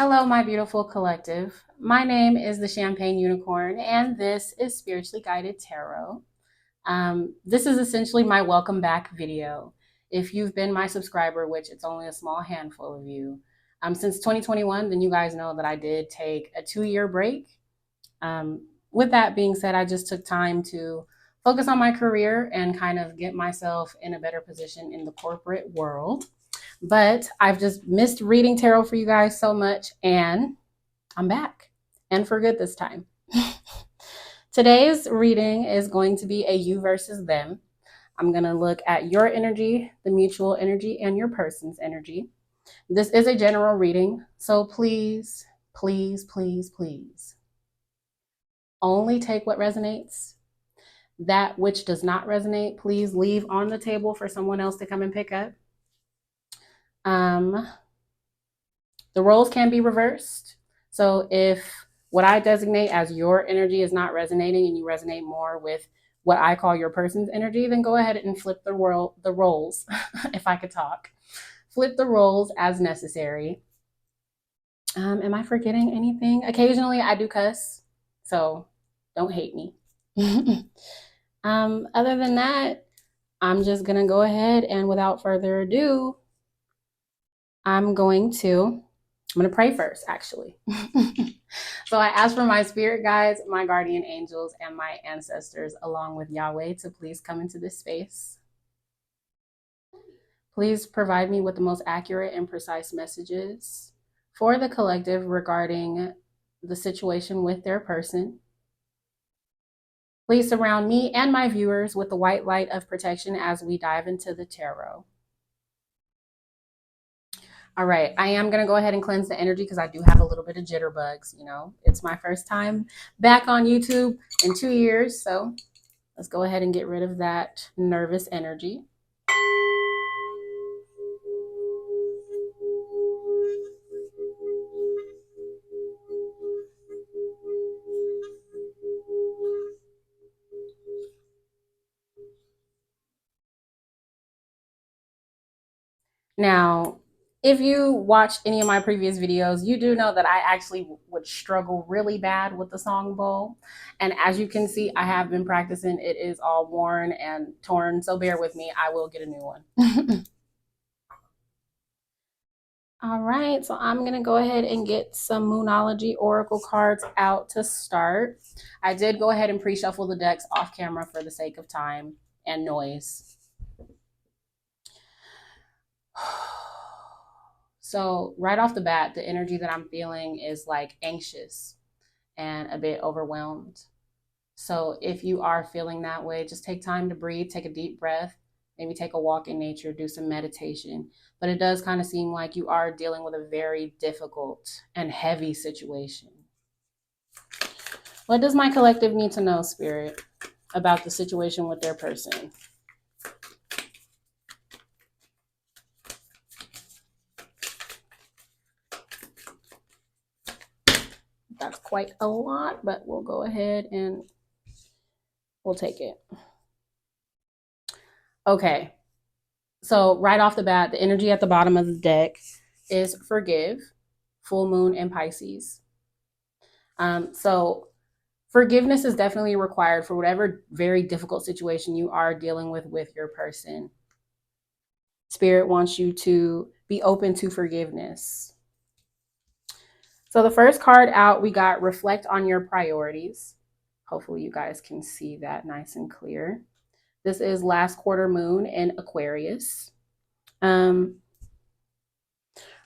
Hello, my beautiful collective. My name is the Champagne Unicorn, and this is Spiritually Guided Tarot. This is essentially my welcome back video. If you've been my subscriber, which it's only a small handful of you, since 2021, then you guys know that I did take a 2-year break. With that being said, I just took time to focus on my career and kind of get myself in a better position in the corporate world. But I've just missed reading tarot for you guys so much, and I'm back, and for good this time. Today's reading is going to be a you versus them. I'm going to look at your energy, the mutual energy, and your person's energy. This is a general reading, so please, please, please, please, only take what resonates. That which does not resonate, please leave on the table for someone else to come and pick up. The roles can be reversed. So if what I designate as your energy is not resonating and you resonate more with what I call your person's energy, then go ahead and flip the roles, if I could talk. Flip the roles as necessary. Am I forgetting anything? Occasionally I do cuss, so don't hate me. Other than that, I'm just gonna go ahead and without further ado, I'm going to pray first, actually. So I ask for my spirit guides, my guardian angels, and my ancestors, along with Yahweh, to please come into this space. Please provide me with the most accurate and precise messages for the collective regarding the situation with their person. Please surround me and my viewers with the white light of protection as we dive into the tarot. All right, I am going to go ahead and cleanse the energy because I do have a little bit of jitterbugs. You know, it's my first time back on YouTube in 2 years. So let's go ahead and get rid of that nervous energy. Now, if you watched any of my previous videos, you do know that I actually would struggle really bad with the song bowl. And as you can see, I have been practicing. It is all worn and torn, so bear with me. I will get a new one. All right, so I'm going to go ahead and get some Moonology Oracle cards out to start. I did go ahead and pre-shuffle the decks off camera for the sake of time and noise. So right off the bat, the energy that I'm feeling is like anxious and a bit overwhelmed. So if you are feeling that way, just take time to breathe, take a deep breath, maybe take a walk in nature, do some meditation. But it does kind of seem like you are dealing with a very difficult and heavy situation. What does my collective need to know, Spirit, about the situation with their person? That's quite a lot, but we'll go ahead and we'll take it. Okay. So right off the bat, the energy at the bottom of the deck is forgive, full moon, and Pisces. So forgiveness is definitely required for whatever very difficult situation you are dealing with your person. Spirit wants you to be open to forgiveness. So the first card out, we got reflect on your priorities. Hopefully you guys can see that nice and clear. This is last quarter moon in Aquarius.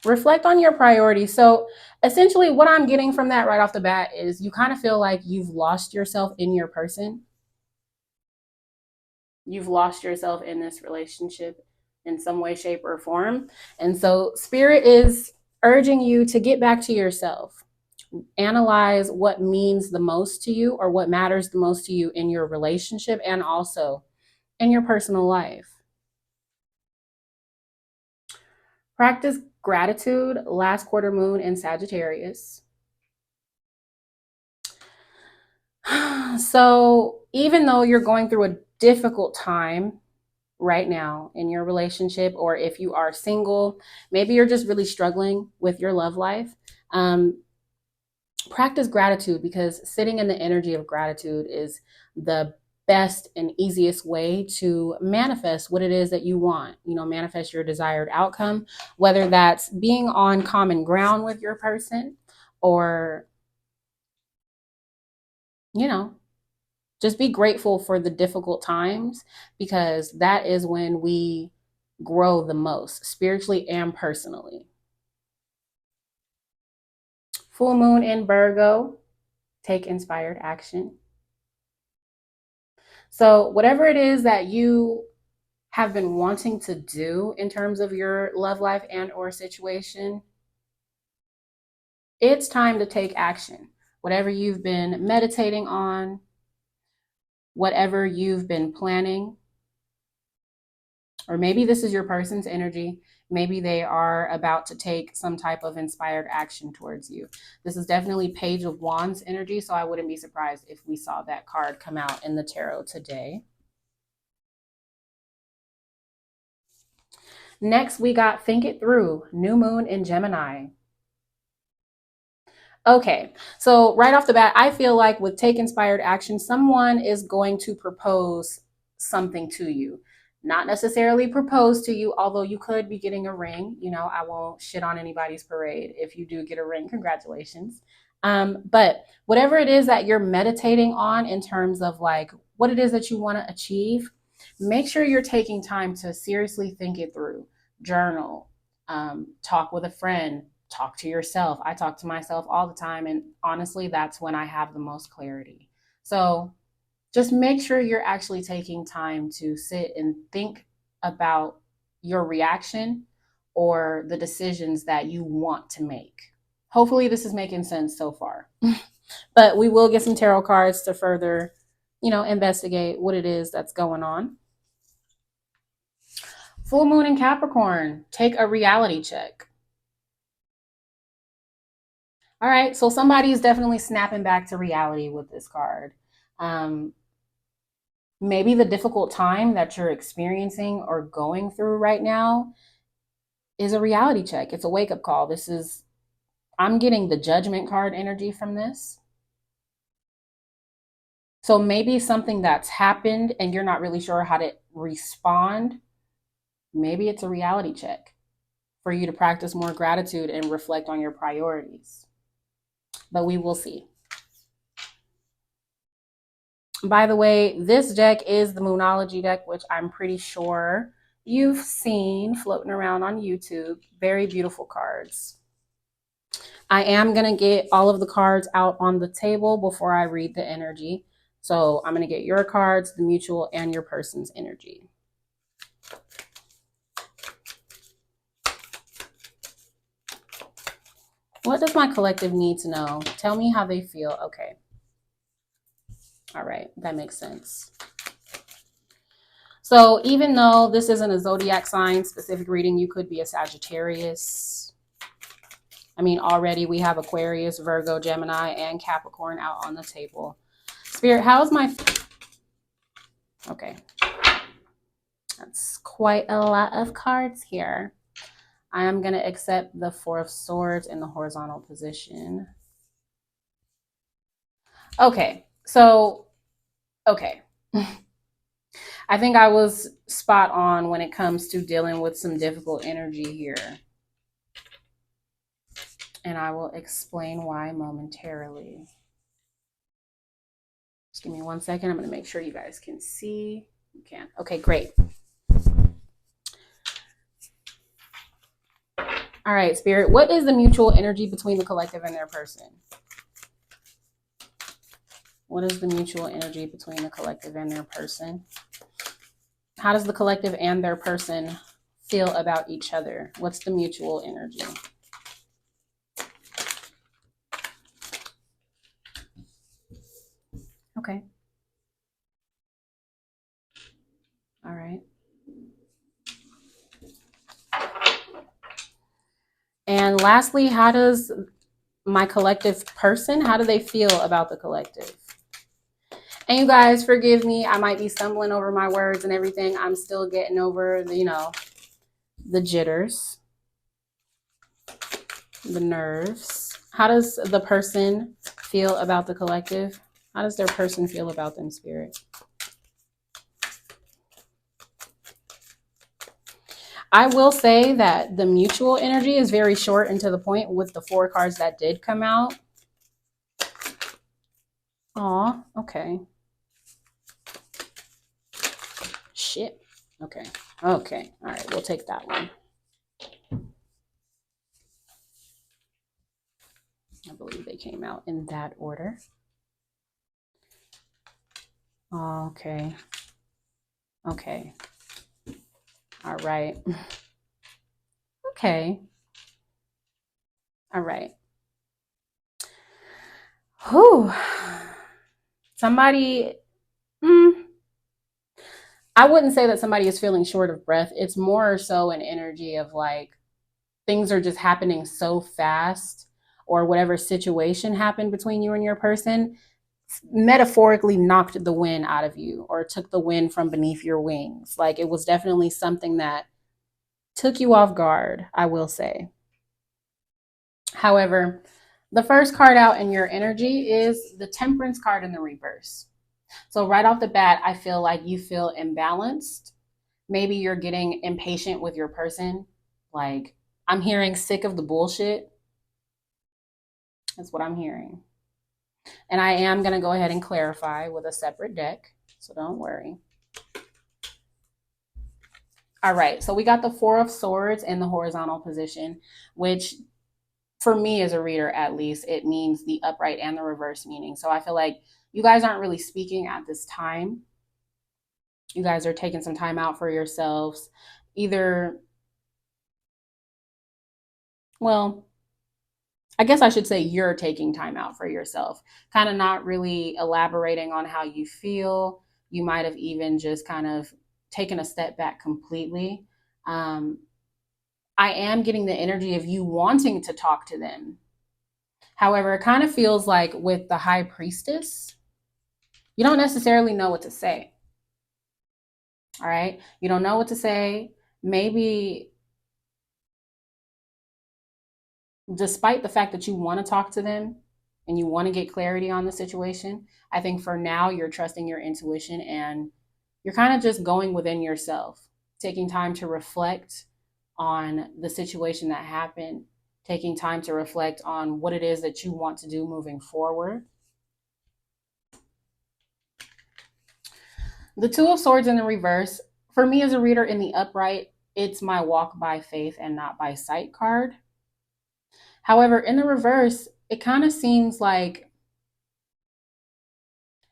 Reflect on your priorities. So essentially what I'm getting from that right off the bat is you kind of feel like you've lost yourself in your person. You've lost yourself in this relationship in some way, shape, or form. And so Spirit is urging you to get back to yourself. Analyze what means the most to you or what matters the most to you in your relationship and also in your personal life. Practice gratitude, last quarter moon in Sagittarius. So even though you're going through a difficult time right now in your relationship, or if you are single, maybe you're just really struggling with your love life, Practice gratitude, because sitting in the energy of gratitude is the best and easiest way to manifest what it is that you want. Manifest your desired outcome, whether that's being on common ground with your person or, just be grateful for the difficult times, because that is when we grow the most, spiritually and personally. Full moon in Virgo, take inspired action. So, whatever it is that you have been wanting to do in terms of your love life and or situation, it's time to take action. Whatever you've been meditating on, whatever you've been planning, or maybe this is your person's energy. Maybe they are about to take some type of inspired action towards you. This is definitely Page of Wands energy, so I wouldn't be surprised if we saw that card come out in the tarot today. Next, we got Think It Through, New Moon in Gemini. Okay, so right off the bat, I feel like with take inspired action, someone is going to propose something to you. Not necessarily propose to you, although you could be getting a ring. I won't shit on anybody's parade. If you do get a ring, congratulations. But whatever it is that you're meditating on in terms of like what it is that you want to achieve, make sure you're taking time to seriously think it through. Journal, talk with a friend, talk to yourself. I talk to myself all the time, and honestly, that's when I have the most clarity. So just make sure you're actually taking time to sit and think about your reaction or the decisions that you want to make. Hopefully this is making sense so far. But we will get some tarot cards to further, investigate what it is that's going on. Full moon in Capricorn, take a reality check. All right, so somebody is definitely snapping back to reality with this card. Maybe the difficult time that you're experiencing or going through right now is a reality check. It's a wake-up call. I'm getting the Judgment card energy from this. So maybe something that's happened and you're not really sure how to respond. Maybe it's a reality check for you to practice more gratitude and reflect on your priorities. But we will see. By the way, this deck is the Moonology deck, which I'm pretty sure you've seen floating around on YouTube. Very beautiful cards. I am going to get all of the cards out on the table before I read the energy. So I'm going to get your cards, the mutual, and your person's energy. What does my collective need to know? Tell me how they feel. Okay. All right, that makes sense. So even though this isn't a zodiac sign specific reading, you could be a Sagittarius. I mean, already we have Aquarius, Virgo, Gemini, and Capricorn out on the table. Spirit, how's my... Okay. That's quite a lot of cards here. I am going to accept the Four of Swords in the horizontal position. Okay, so, okay. I think I was spot on when it comes to dealing with some difficult energy here. And I will explain why momentarily. Just give me 1 second. I'm going to make sure you guys can see. You can. Okay, great. All right, Spirit, what is the mutual energy between the collective and their person? What is the mutual energy between the collective and their person? How does the collective and their person feel about each other? What's the mutual energy? Okay. All right. And lastly, how does my collective person, how do they feel about the collective? And you guys, forgive me. I might be stumbling over my words and everything. I'm still getting over, the jitters, the nerves. How does the person feel about the collective? How does their person feel about them, Spirit? I will say that the mutual energy is very short and to the point with the 4 cards that did come out. Aw, okay. Shit. Okay. Okay. All right. We'll take that one. I believe they came out in that order. Okay. Okay. All right. Okay. All right. Whew. Somebody, I wouldn't say that somebody is feeling short of breath. It's more so an energy of like things are just happening so fast, or whatever situation happened between you and your person metaphorically knocked the wind out of you or took the wind from beneath your wings. Like it was definitely something that took you off guard, I will say. However, the first card out in your energy is the Temperance card in the reverse. So, right off the bat, I feel like you feel imbalanced. Maybe you're getting impatient with your person. Like, I'm hearing sick of the bullshit. That's what I'm hearing. And I am going to go ahead and clarify with a separate deck. So, don't worry. All right. So, we got the Four of Swords in the horizontal position, which for me as a reader, at least, it means the upright and the reverse meaning. So, I feel like you guys aren't really speaking at this time. You guys are taking some time out for yourselves. Either, well, I guess I should say you're taking time out for yourself, kind of not really elaborating on how you feel. You might have even just kind of taken a step back completely. Um, I am getting the energy of you wanting to talk to them. However, it kind of feels like with the High Priestess, you don't necessarily know what to say. All right. You don't know what to say. Maybe despite the fact that you want to talk to them and you want to get clarity on the situation, I think for now you're trusting your intuition and you're kind of just going within yourself, taking time to reflect on the situation that happened, taking time to reflect on what it is that you want to do moving forward. The Two of Swords in the reverse, for me as a reader in the upright, it's my walk by faith and not by sight card. However, in the reverse, it kind of seems like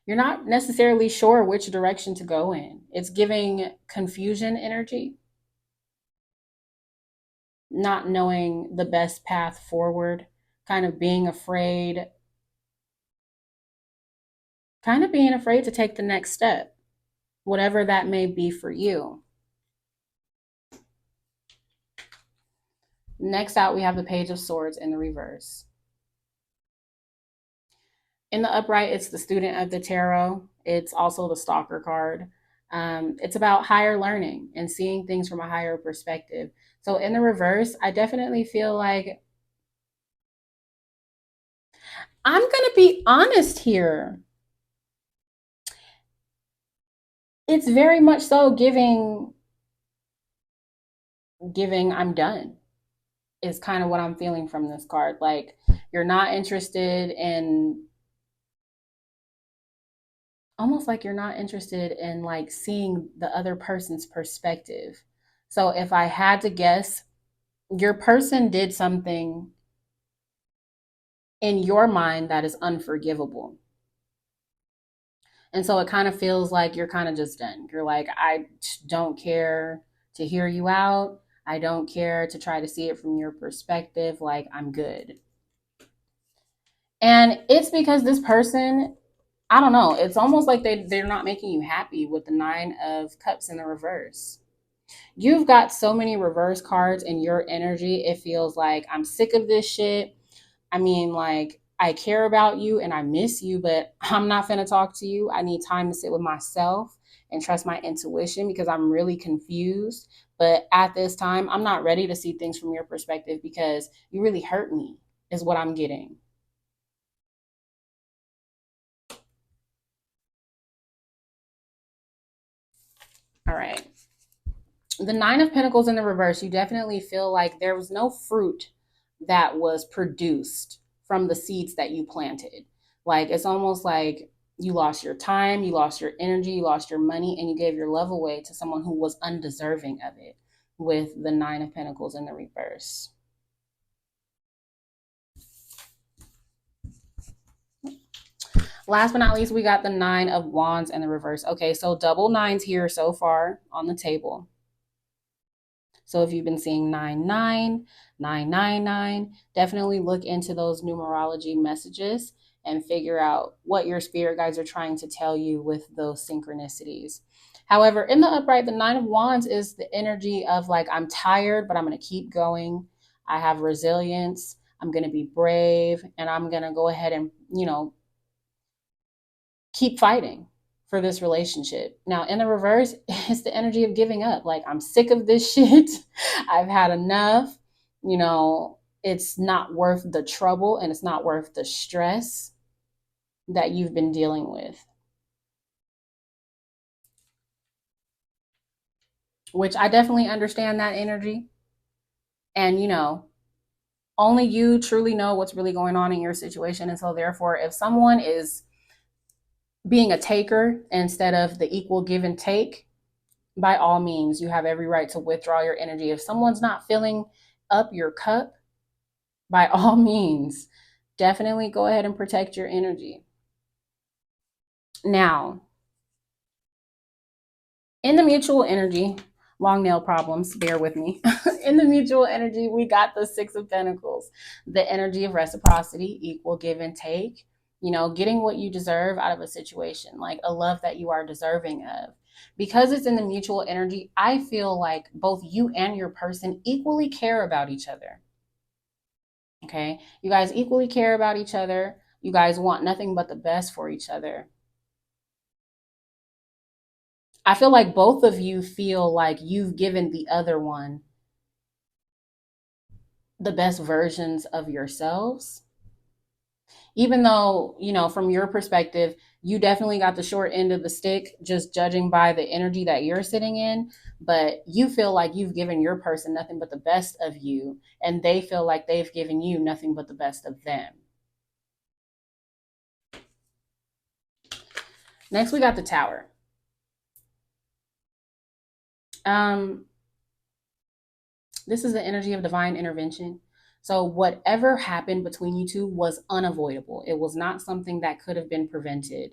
you're not necessarily sure which direction to go in. It's giving confusion energy, not knowing the best path forward, kind of being afraid, to take the next step, whatever that may be for you. Next out, we have the Page of Swords in the reverse. In the upright, it's the Student of the Tarot. It's also the Stalker card. It's about higher learning and seeing things from a higher perspective. So in the reverse, I definitely feel like I'm going to be honest here. It's very much so giving I'm done is kind of what I'm feeling from this card. Like you're not interested in, almost like you're not interested in like seeing the other person's perspective. So if I had to guess, your person did something in your mind that is unforgivable. And so it kind of feels like you're kind of just done. You're like, I don't care to hear you out. I don't care to try to see it from your perspective. Like, I'm good. And it's because this person, I don't know, it's almost like they're not making you happy with the Nine of Cups in the reverse. You've got so many reverse cards in your energy. It feels like I'm sick of this shit. I mean, like, I care about you and I miss you, but I'm not going to talk to you. I need time to sit with myself and trust my intuition because I'm really confused. But at this time, I'm not ready to see things from your perspective because you really hurt me. is what I'm getting. All right. The Nine of Pentacles in the reverse, you definitely feel like there was no fruit that was produced from the seeds that you planted. Like it's almost like you lost your time, you lost your energy, you lost your money, and you gave your love away to someone who was undeserving of it with the Nine of Pentacles in the reverse. Last but not least, we got the Nine of Wands in the reverse. Okay, so double nines here so far on the table. So if you've been seeing 99999, definitely look into those numerology messages and figure out what your spirit guides are trying to tell you with those synchronicities. However, in the upright, the Nine of Wands is the energy of like, I'm tired, but I'm going to keep going. I have resilience. I'm going to be brave, and I'm going to go ahead and, keep fighting for this relationship. Now, in the reverse, it's the energy of giving up. Like, I'm sick of this shit. I've had enough. It's not worth the trouble and it's not worth the stress that you've been dealing with. Which I definitely understand that energy. And, only you truly know what's really going on in your situation. And so, therefore, if someone is being a taker instead of the equal give and take, by all means, you have every right to withdraw your energy. If someone's not filling up your cup, by all means, definitely go ahead and protect your energy. Now, in the mutual energy, long nail problems, bear with me. In the mutual energy, we got the Six of Pentacles, the energy of reciprocity, equal give and take, getting what you deserve out of a situation, like a love that you are deserving of. Because it's in the mutual energy, I feel like both you and your person equally care about each other. Okay? You guys equally care about each other. You guys want nothing but the best for each other. I feel like both of you feel like you've given the other one the best versions of yourselves. Even though, from your perspective, you definitely got the short end of the stick, just judging by the energy that you're sitting in. But you feel like you've given your person nothing but the best of you, and they feel like they've given you nothing but the best of them. Next, we got the Tower. This is the energy of divine intervention. So whatever happened between you two was unavoidable. It was not something that could have been prevented.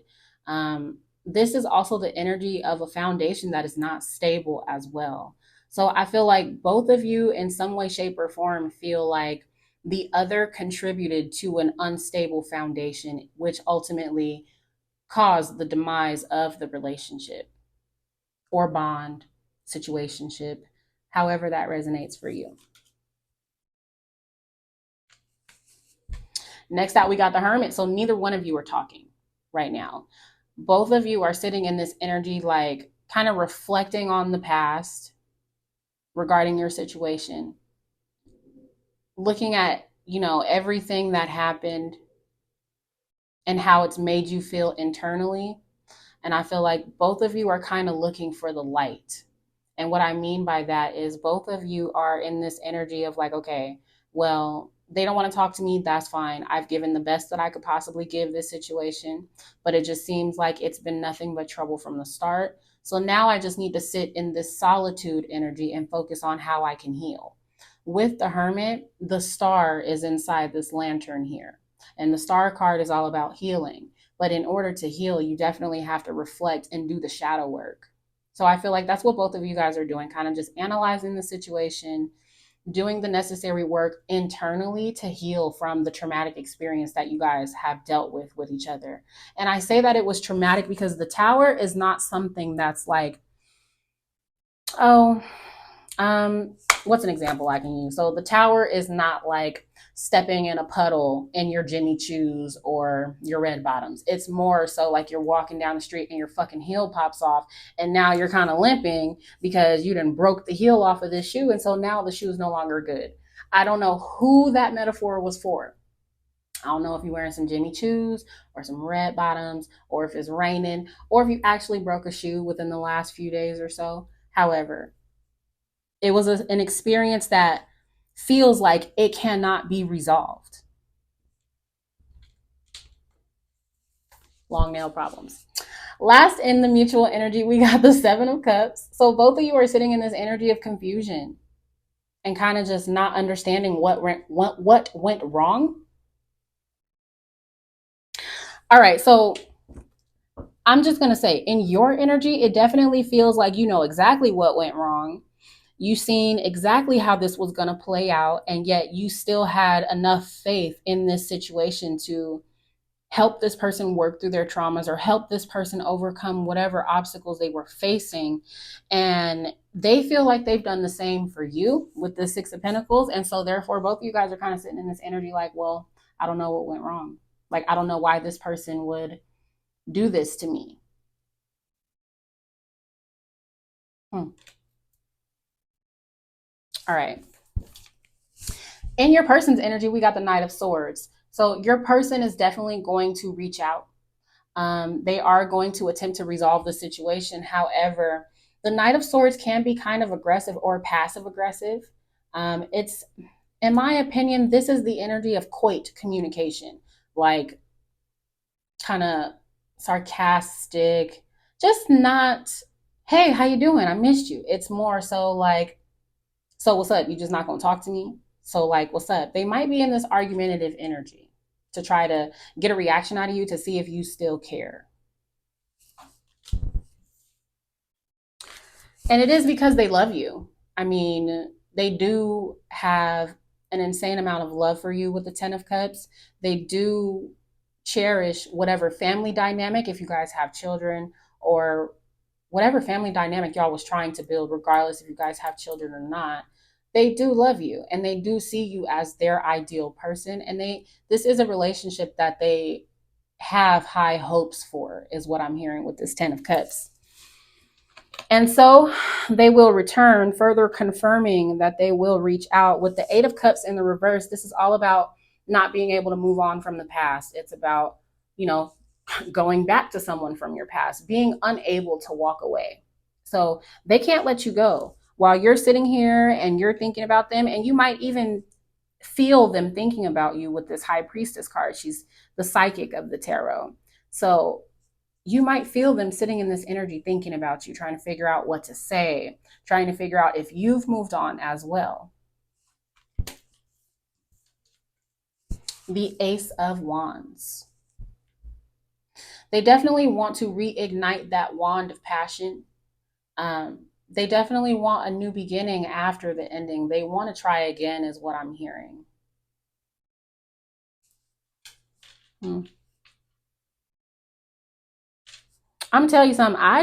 This is also the energy of a foundation that is not stable as well. So I feel like both of you, in some way, shape, or form, feel like the other contributed to an unstable foundation, which ultimately caused the demise of the relationship or bond, situationship, however that resonates for you. Next out, we got the Hermit. So neither one of you are talking right now. Both of you are sitting in this energy, like kind of reflecting on the past regarding your situation, looking at, everything that happened and how it's made you feel internally. And I feel like both of you are kind of looking for the light. And what I mean by that is both of you are in this energy of like, okay, well, they don't want to talk to me. That's fine. I've given the best that I could possibly give this situation, but it just seems like it's been nothing but trouble from the start. So now I just need to sit in this solitude energy and focus on how I can heal. With the Hermit, the star is inside this lantern here. And the star card is all about healing. But in order to heal, you definitely have to reflect and do the shadow work. So I feel like that's what both of you guys are doing, kind of just analyzing the situation, doing the necessary work internally to heal from the traumatic experience that you guys have dealt with each other. And I say that it was traumatic because the Tower is not something that's like, oh, what's an example I can use? So the Tower is not like stepping in a puddle in your Jimmy Choos or your red bottoms. It's more so like you're walking down the street and your fucking heel pops off, and now you're kind of limping because you done broke the heel off of this shoe, and so now the shoe is no longer good. I don't know who that metaphor was for, I don't know if you're wearing some Jimmy Choos or some red bottoms, or if it's raining, or if you actually broke a shoe within the last few days or so. However, it was an experience that feels like it cannot be resolved. Long nail problems. Last in the mutual energy, we got the Seven of Cups. So both of you are sitting in this energy of confusion and kind of just not understanding what went wrong. All right, so I'm just gonna say, in your energy, it definitely feels like you know exactly what went wrong. You've seen exactly how this was gonna play out, and yet you still had enough faith in this situation to help this person work through their traumas or help this person overcome whatever obstacles they were facing. And they feel like they've done the same for you with the Six of Pentacles. And so therefore both of you guys are kind of sitting in this energy like, well, I don't know what went wrong. Like, I don't know why this person would do this to me. Hmm. All right. In your person's energy, we got the Knight of Swords. So your person is definitely going to reach out. They are going to attempt to resolve the situation. However, the Knight of Swords can be kind of aggressive or passive aggressive. It's, in my opinion, this is the energy of coit communication, like kind of sarcastic, just not, hey, how you doing? I missed you. It's more so like, so what's up? You just not gonna talk to me? So like, what's up? They might be in this argumentative energy to try to get a reaction out of you to see if you still care. And it is because they love you. I mean, they do have an insane amount of love for you with the 10 of Cups. They do cherish whatever family dynamic, if you guys have children, or whatever family dynamic y'all was trying to build, regardless if you guys have children or not. They do love you and they do see you as their ideal person. And this is a relationship that they have high hopes for, is what I'm hearing with this 10 of Cups. And so they will return, further confirming that they will reach out. With the Eight of Cups in the reverse, this is all about not being able to move on from the past. It's about, you know, going back to someone from your past, being unable to walk away. So they can't let you go while you're sitting here and you're thinking about them. And you might even feel them thinking about you with this High Priestess card. She's the psychic of the tarot. So you might feel them sitting in this energy thinking about you, trying to figure out what to say, trying to figure out if you've moved on as well. The Ace of Wands. They definitely want to reignite that wand of passion. They definitely want a new beginning after the ending. They want to try again, is what I'm hearing. Hmm. I'm telling you something. I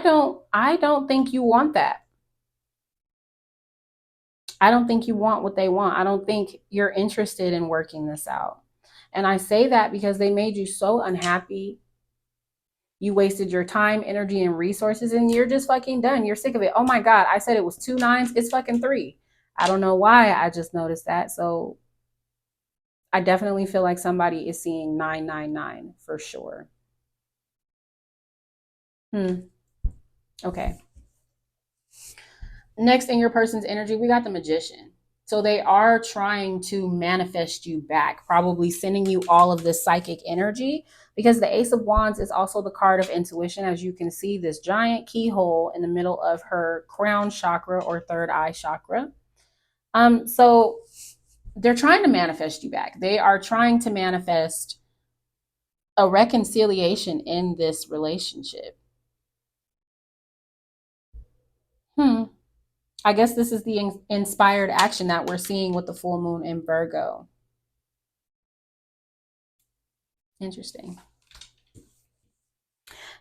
don't think you want that. I don't think you want what they want. I don't think you're interested in working this out. And I say that because they made you so unhappy. You wasted your time, energy, and resources, and you're just fucking done. You're sick of it. Oh my God, I said it was 2 9s. It's fucking 3. I don't know why. I just noticed that. So I definitely feel like somebody is seeing 999 for sure. Hmm. Okay. Next in your person's energy, we got the Magician. So they are trying to manifest you back, probably sending you all of this psychic energy, because the Ace of Wands is also the card of intuition. As you can see, this giant keyhole in the middle of her crown chakra or third eye chakra. So they're trying to manifest you back. They are trying to manifest a reconciliation in this relationship. Hmm. I guess this is the inspired action that we're seeing with the full moon in Virgo. Interesting.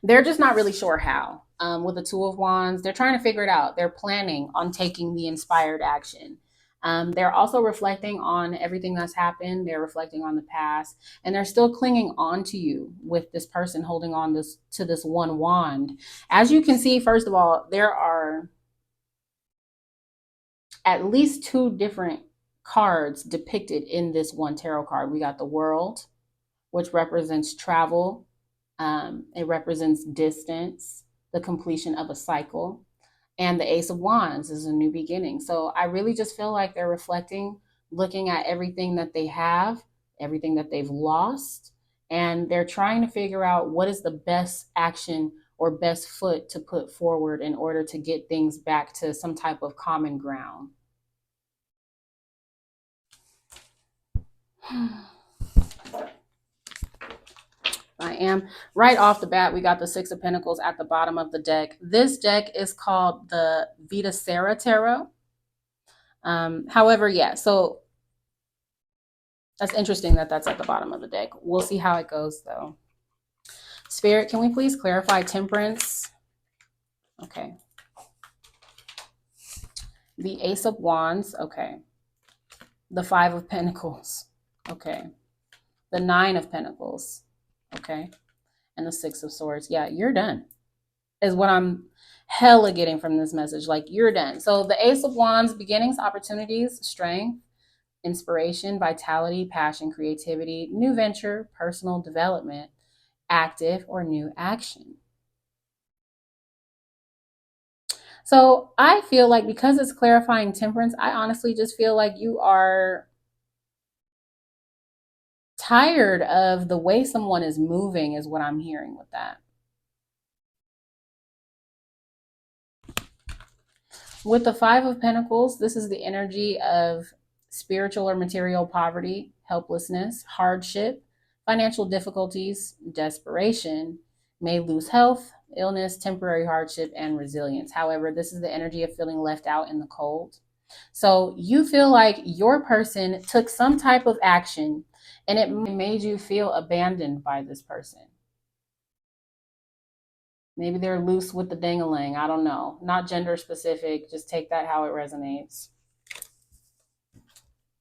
They're just not really sure how. With the Two of Wands, they're trying to figure it out. They're planning on taking the inspired action. They're also reflecting on everything that's happened. They're reflecting on the past, and they're still clinging on to you with this person holding on to this one wand. As you can see, first of all, there are at least 2 different cards depicted in this one tarot card. We got the World which represents travel. It represents distance, the completion of a cycle. And the Ace of Wands is a new beginning. So I really just feel like they're reflecting, looking at everything that they have, everything that they've lost, and they're trying to figure out what is the best action or best foot to put forward in order to get things back to some type of common ground. I am. Right off the bat, we got the Six of Pentacles at the bottom of the deck. This deck is called the Vita Sarah Tarot. However, yeah, so that's interesting that that's at the bottom of the deck. We'll see how it goes, though. Spirit, can we please clarify Temperance? Okay. The Ace of Wands. Okay. The Five of Pentacles. Okay. The Nine of Pentacles. Okay. And the Six of Swords. Yeah, you're done. Is what I'm hella getting from this message. Like, you're done. So the Ace of Wands, beginnings, opportunities, strength, inspiration, vitality, passion, creativity, new venture, personal development, active or new action. So I feel like because it's clarifying Temperance, I honestly just feel like you are tired of the way someone is moving, is what I'm hearing with that. With the Five of Pentacles, this is the energy of spiritual or material poverty, helplessness, hardship, financial difficulties, desperation, may lose health, illness, temporary hardship, and resilience. However, this is the energy of feeling left out in the cold. So you feel like your person took some type of action and it made you feel abandoned by this person. Maybe they're loose with the ding-a-ling. I don't know. Not gender specific. Just take that how it resonates.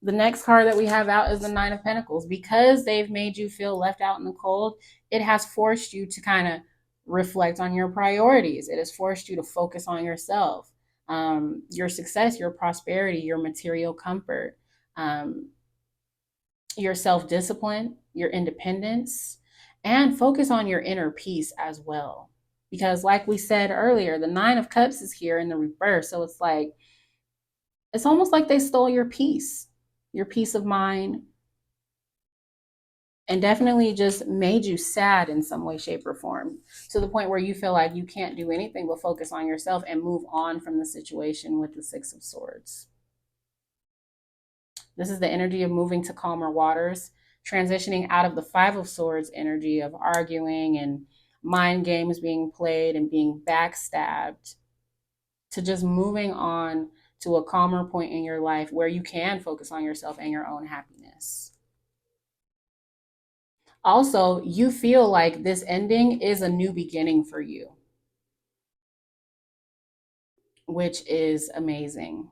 The next card that we have out is the Nine of Pentacles. Because they've made you feel left out in the cold, it has forced you to kind of reflect on your priorities. It has forced you to focus on yourself, your success, your prosperity, your material comfort, your self-discipline, your independence, and focus on your inner peace as well. Because like we said earlier, the Nine of Cups is here in the reverse. So it's like, it's almost like they stole your peace of mind, and definitely just made you sad in some way, shape, or form, to the point where you feel like you can't do anything but focus on yourself and move on from the situation with the Six of Swords. This is the energy of moving to calmer waters, transitioning out of the Five of Swords energy of arguing and mind games being played and being backstabbed, to just moving on to a calmer point in your life where you can focus on yourself and your own happiness. Also, you feel like this ending is a new beginning for you, which is amazing.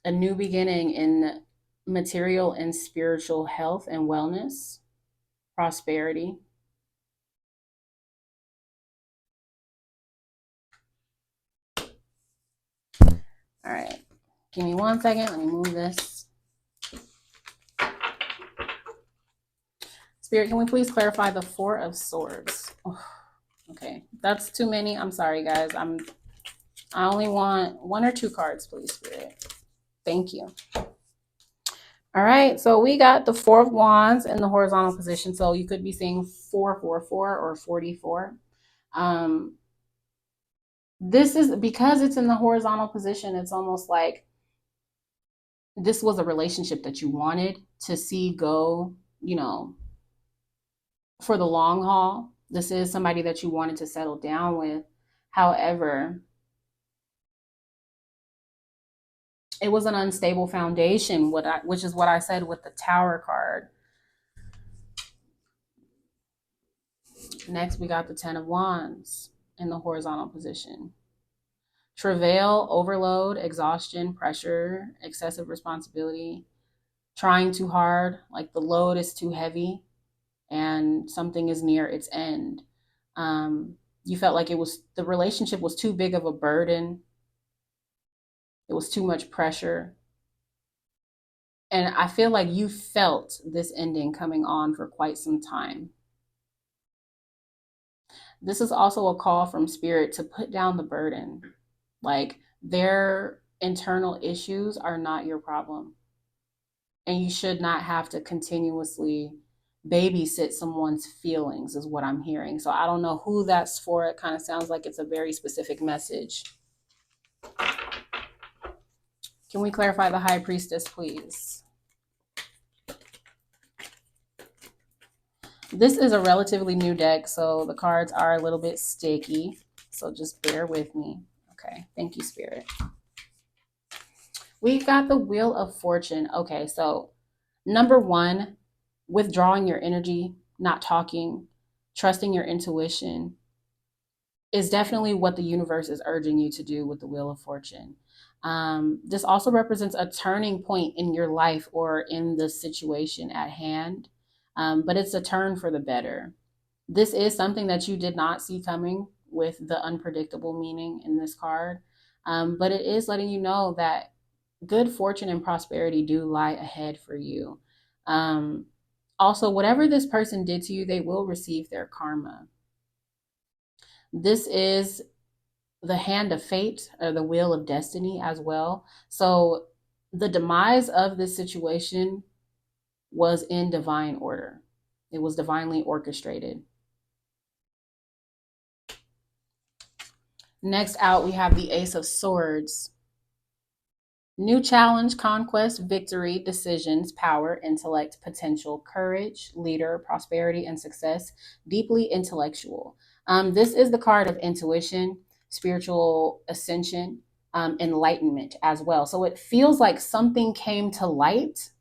A new beginning in material and spiritual health and wellness, prosperity. All right, give me 1 second. Let me move this. Spirit, can we please clarify the Four of Swords? Oh, okay, that's too many. I'm sorry, guys. I only want 1 or 2 cards, please, Spirit. Thank you. All right, so we got the Four of Wands in the horizontal position. So you could be seeing 444 or 44. This is because it's in the horizontal position. It's almost like this was a relationship that you wanted to see go, for the long haul. This is somebody that you wanted to settle down with. However, it was an unstable foundation, which is what I said with the Tower card. Next, we got the Ten of Wands in the horizontal position. Travail, overload, exhaustion, pressure, excessive responsibility, trying too hard, like the load is too heavy and something is near its end. You felt like the relationship was too big of a burden. It was too much pressure. And I feel like you felt this ending coming on for quite some time. This is also a call from spirit to put down the burden. Like, their internal issues are not your problem. And you should not have to continuously babysit someone's feelings, is what I'm hearing. So I don't know who that's for. It kind of sounds like it's a very specific message. Can we clarify the high priestess, please? This is a relatively new deck, so the cards are a little bit sticky. So just bear with me. Okay, thank you, Spirit. We've got the Wheel of Fortune. Okay, so number one, withdrawing your energy, not talking, trusting your intuition is definitely what the universe is urging you to do with the Wheel of Fortune. This also represents a turning point in your life or in the situation at hand, but it's a turn for the better. This is something that you did not see coming with the unpredictable meaning in this card, but it is letting you know that good fortune and prosperity do lie ahead for you. Um, Also, whatever this person did to you, they will receive their karma. This is the hand of fate or the wheel of destiny as well. So the demise of this situation was in divine order. It was divinely orchestrated. Next out, we have the Ace of Swords. New challenge, conquest, victory, decisions, power, intellect, potential, courage, leader, prosperity, and success. Deeply intellectual. This is the card of intuition, spiritual ascension, enlightenment as well. So it feels like something came to light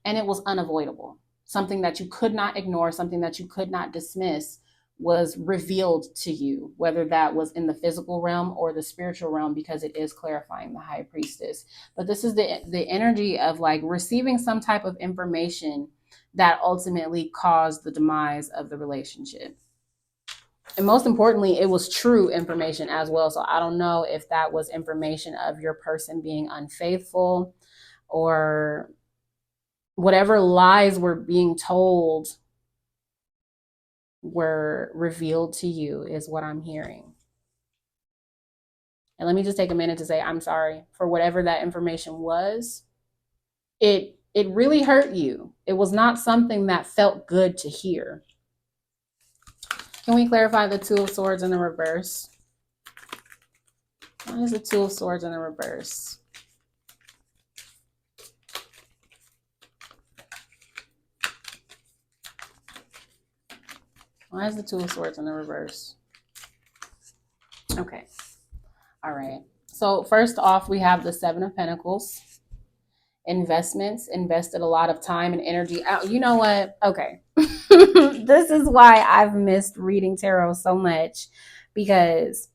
and it was unavoidable. Something that you could not ignore, something that you could not dismiss was revealed to you, whether that was in the physical realm or the spiritual realm, because it is clarifying the high priestess. But this is the energy of like receiving some type of information that ultimately caused the demise of the relationship. And most importantly, it was true information as well. So I don't know if that was information of your person being unfaithful or whatever lies were being told were revealed to you, is what I'm hearing. And let me just take a minute to say I'm sorry for whatever that information was. It really hurt you. It was not something that felt good to hear. Can we clarify the Two of Swords in the reverse? Why is the Two of Swords in the reverse? Why is the Two of Swords in the reverse? Okay. All right. So first off, we have the Seven of Pentacles. Investments, invested a lot of time and energy out. You know what? Okay. This is why I've missed reading tarot so much, because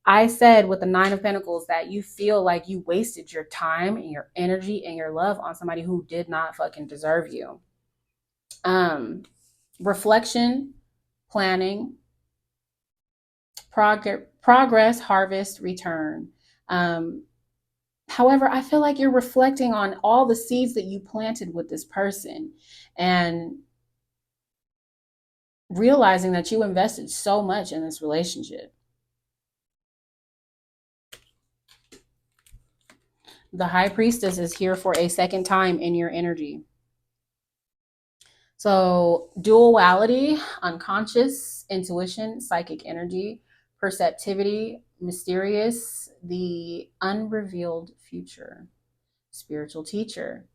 I said with the Nine of Pentacles that you feel like you wasted your time and your energy and your love on somebody who did not fucking deserve you. Reflection, planning, progress, harvest, return. However, I feel like you're reflecting on all the seeds that you planted with this person and realizing that you invested so much in this relationship. The High Priestess is here for a second time in your energy. So duality, unconscious, intuition, psychic energy, perceptivity, mysterious, the unrevealed future, spiritual teacher.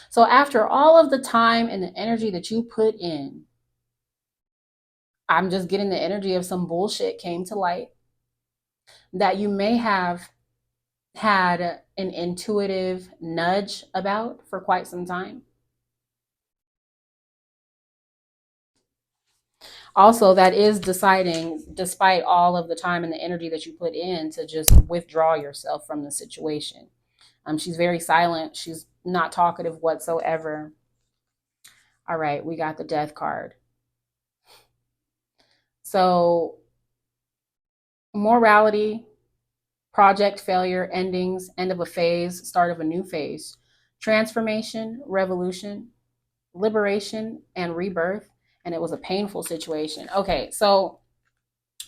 So after all of the time and the energy that you put in, I'm just getting the energy of some bullshit came to light that you may have had an intuitive nudge about for quite some time. Also, that is deciding, despite all of the time and the energy that you put in, to just withdraw yourself from the situation. She's very silent. She's not talkative whatsoever. All right, we got the Death card. So, morality, project failure, endings, end of a phase, start of a new phase, transformation, revolution, liberation, and rebirth. And it was a painful situation. Okay, so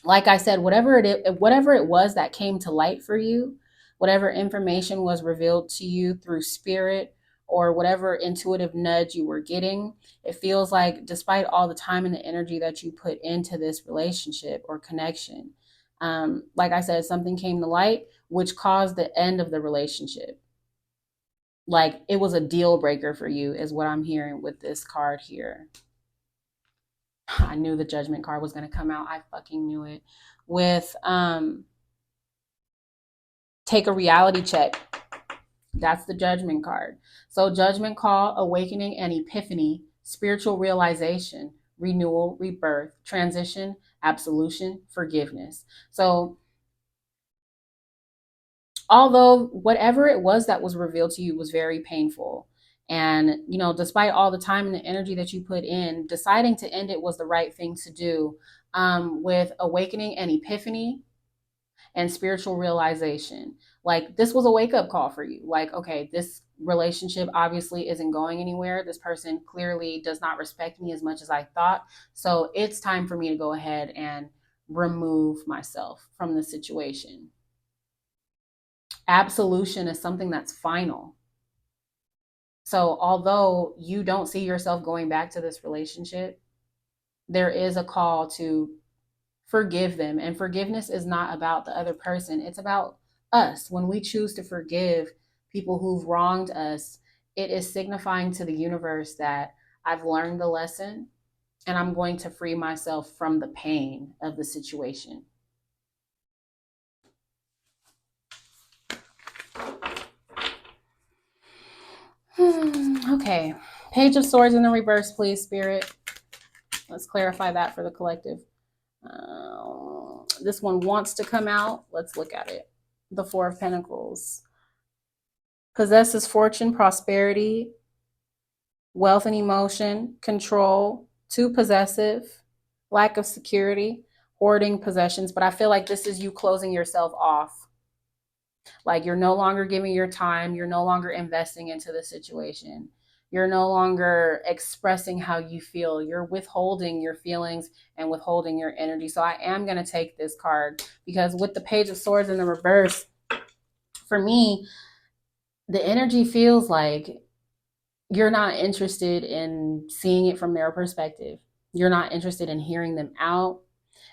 like I said, whatever it was that came to light for you, whatever information was revealed to you through spirit or whatever intuitive nudge you were getting, it feels like despite all the time and the energy that you put into this relationship or connection, like I said, something came to light which caused the end of the relationship. Like it was a deal breaker for you, is what I'm hearing with this card here. I knew the judgment card was going to come out. I fucking knew it. With take a reality check. That's the judgment card. So judgment call, awakening and epiphany, spiritual realization, renewal, rebirth, transition, absolution, forgiveness. So although whatever it was that was revealed to you was very painful, and despite all the time and the energy that you put in, deciding to end it was the right thing to do. With awakening and epiphany and spiritual realization, like this was a wake-up call for you. Like, okay, this relationship obviously isn't going anywhere. This person clearly does not respect me as much as I thought, so it's time for me to go ahead and remove myself from the situation. Absolution is something that's final. So although you don't see yourself going back to this relationship, there is a call to forgive them. And forgiveness is not about the other person, it's about us. When we choose to forgive people who've wronged us, it is signifying to the universe that I've learned the lesson and I'm going to free myself from the pain of the situation. Okay. Page of Swords in the reverse, please, Spirit. Let's clarify that for the collective. This one wants to come out. Let's look at it. The Four of Pentacles. Possesses fortune, prosperity, wealth and emotion, control, too possessive, lack of security, hoarding possessions. But I feel like this is you closing yourself off. Like you're no longer giving your time. You're no longer investing into the situation. You're no longer expressing how you feel. You're withholding your feelings and withholding your energy. So I am going to take this card because with the Page of Swords in the reverse, for me, the energy feels like you're not interested in seeing it from their perspective. You're not interested in hearing them out.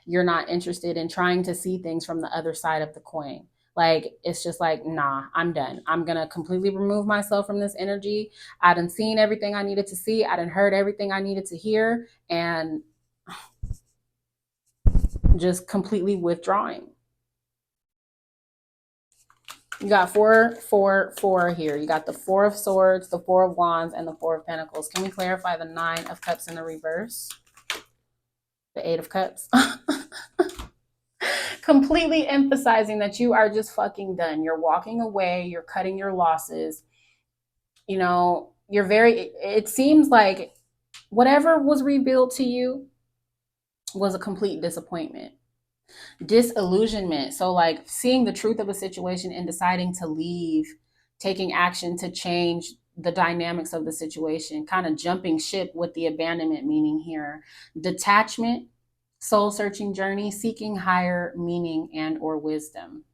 You're not interested in trying to see things from the other side of the coin. Like, it's just like, nah, I'm done. I'm going to completely remove myself from this energy. I done seen everything I needed to see. I done heard everything I needed to hear, and just completely withdrawing. You got 4, 4, 4 here. You got the 4 of Swords, the 4 of Wands, and the 4 of Pentacles. Can we clarify the 9 of Cups in the reverse? The 8 of Cups. Completely emphasizing that you are just fucking done. You're walking away. You're cutting your losses. It seems like whatever was revealed to you was a complete disappointment. Disillusionment. So like seeing the truth of a situation and deciding to leave, taking action to change the dynamics of the situation, kind of jumping ship with the abandonment meaning here. Detachment, soul searching journey, seeking higher meaning and or wisdom.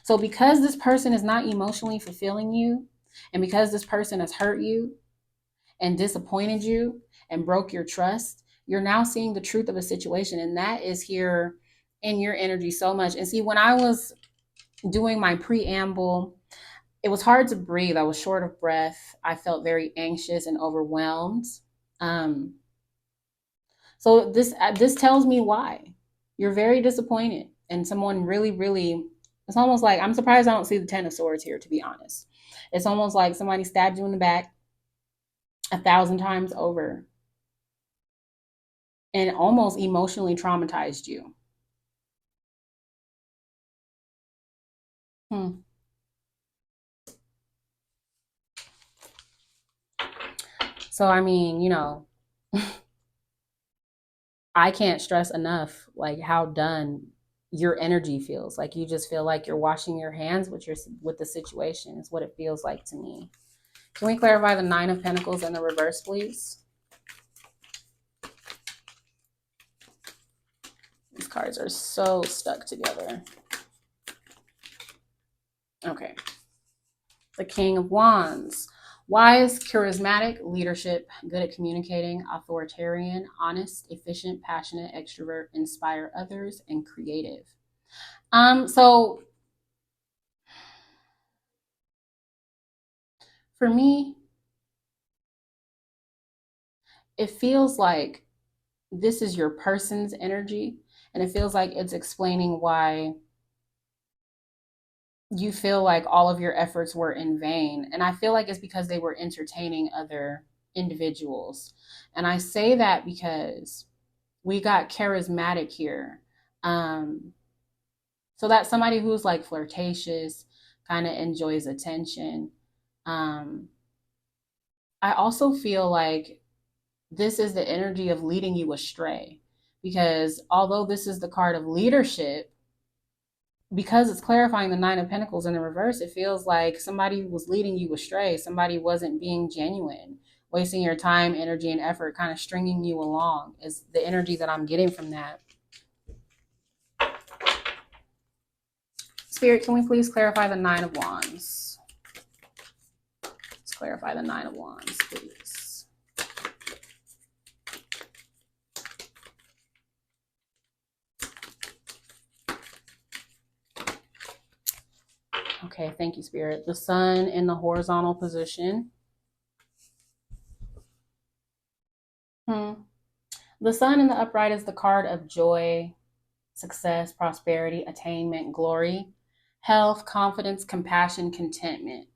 So because this person is not emotionally fulfilling you, and because this person has hurt you and disappointed you and broke your trust, you're now seeing the truth of a situation, and that is here in your energy so much. And see, when I was doing my preamble, it was hard to breathe. I was short of breath. I felt very anxious and overwhelmed. So this tells me why you're very disappointed, and someone really, really. It's almost like I'm surprised I don't see the 10 of Swords here. To be honest, it's almost like somebody stabbed you in the back 1,000 times over, and almost emotionally traumatized you. So I mean, I can't stress enough like how done your energy feels. Like you just feel like you're washing your hands with the situation is what it feels like to me. Can we clarify the Nine of Pentacles in the reverse, please? These cards are so stuck together. Okay. The King of Wands. Wise, charismatic, leadership, good at communicating, authoritarian, honest, efficient, passionate, extrovert, inspire others, and creative. So for me, it feels like this is your person's energy, and it feels like it's explaining why you feel like all of your efforts were in vain. And I feel like it's because they were entertaining other individuals. And I say that because we got charismatic here. So that's somebody who's like flirtatious, kind of enjoys attention. Um, I also feel like this is the energy of leading you astray, because although this is the card of leadership, because it's clarifying the Nine of Pentacles in the reverse, it feels like somebody was leading you astray. Somebody wasn't being genuine, wasting your time, energy, and effort, kind of stringing you along is the energy that I'm getting from that. Spirit, can we please clarify the Nine of Wands? Let's clarify the Nine of Wands, please. Okay, thank you, Spirit. The Sun in the horizontal position. The Sun in the upright is the card of joy, success, prosperity, attainment, glory, health, confidence, compassion, contentment.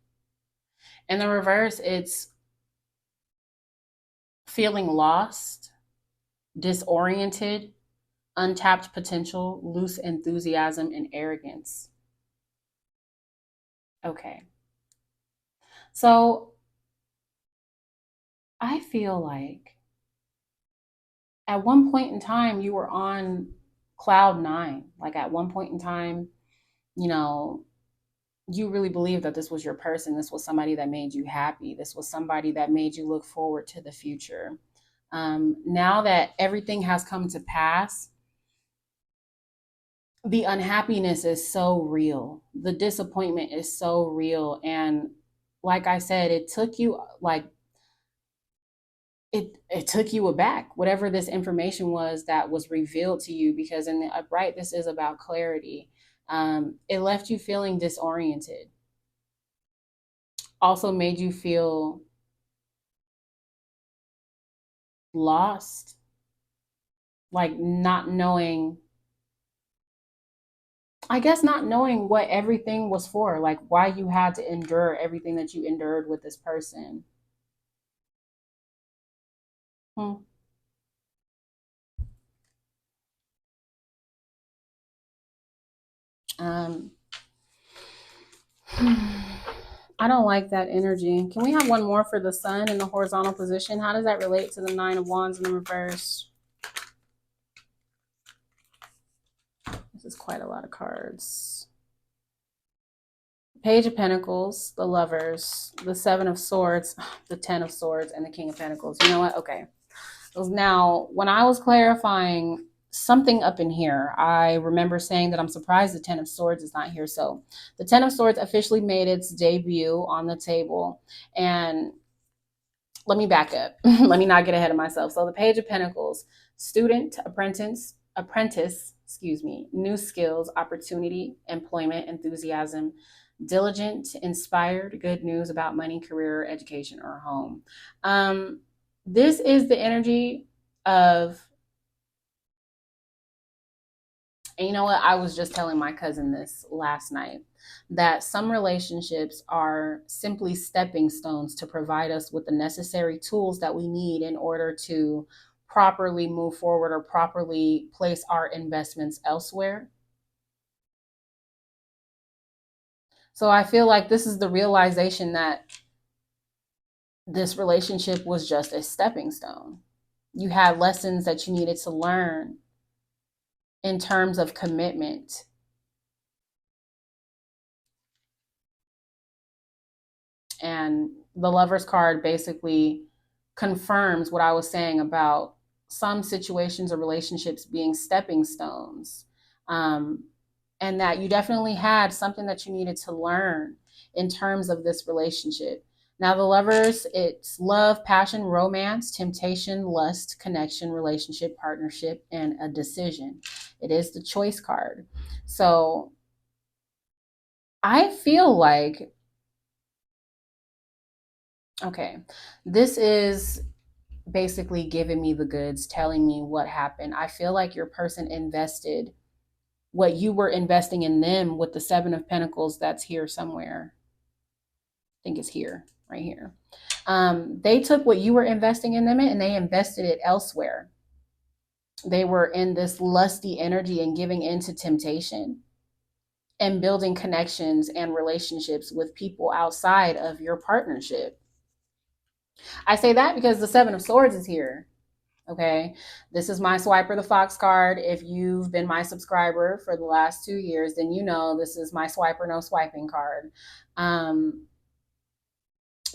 In the reverse, it's feeling lost, disoriented, untapped potential, loose enthusiasm, and arrogance. Okay. So I feel like at one point in time, you were on cloud nine. Like at one point in time, you know, you really believed that this was your person. This was somebody that made you happy. This was somebody that made you look forward to the future. Now that everything has come to pass, the unhappiness is so real. The disappointment is so real. And like I said, it took you like it took you aback, whatever this information was that was revealed to you, because in the upright, this is about clarity. It left you feeling disoriented. Also made you feel lost, like not knowing, I guess not knowing what everything was for, like why you had to endure everything that you endured with this person. Hmm. Um, I don't like that energy. Can we have one more for the Sun in the horizontal position? How does that relate to the Nine of Wands in the reverse? This is quite a lot of cards. Page of Pentacles, the Lovers, the Seven of Swords, the Ten of Swords, and the King of Pentacles. You know what? Okay. Now, when I was clarifying something up in here, I remember saying that I'm surprised the Ten of Swords is not here. So the Ten of Swords officially made its debut on the table. And let me back up. Let me not get ahead of myself. So the Page of Pentacles, student, apprentice, new skills, opportunity, employment, enthusiasm, diligent, inspired, good news about money, career, education, or home. This is the energy of, and you know what? I was just telling my cousin this last night, that some relationships are simply stepping stones to provide us with the necessary tools that we need in order to properly move forward or properly place our investments elsewhere. So I feel like this is the realization that this relationship was just a stepping stone. You had lessons that you needed to learn in terms of commitment. And the Lover's card basically confirms what I was saying about some situations or relationships being stepping stones. Um, and that you definitely had something that you needed to learn in terms of this relationship. Now, the Lovers, it's love, passion, romance, temptation, lust, connection, relationship, partnership, and a decision. It is the choice card. So I feel like, okay, this is basically giving me the goods, telling me what happened. I feel like your person invested what you were investing in them with the Seven of Pentacles that's here somewhere. I think it's here, right here. They took what you were investing in them and they invested it elsewhere. They were in this lusty energy and giving into temptation and building connections and relationships with people outside of your partnership. I say that because the Seven of Swords is here. Okay. This is my Swiper the Fox card. If you've been my subscriber for the last 2 years, then you know this is my Swiper no swiping card.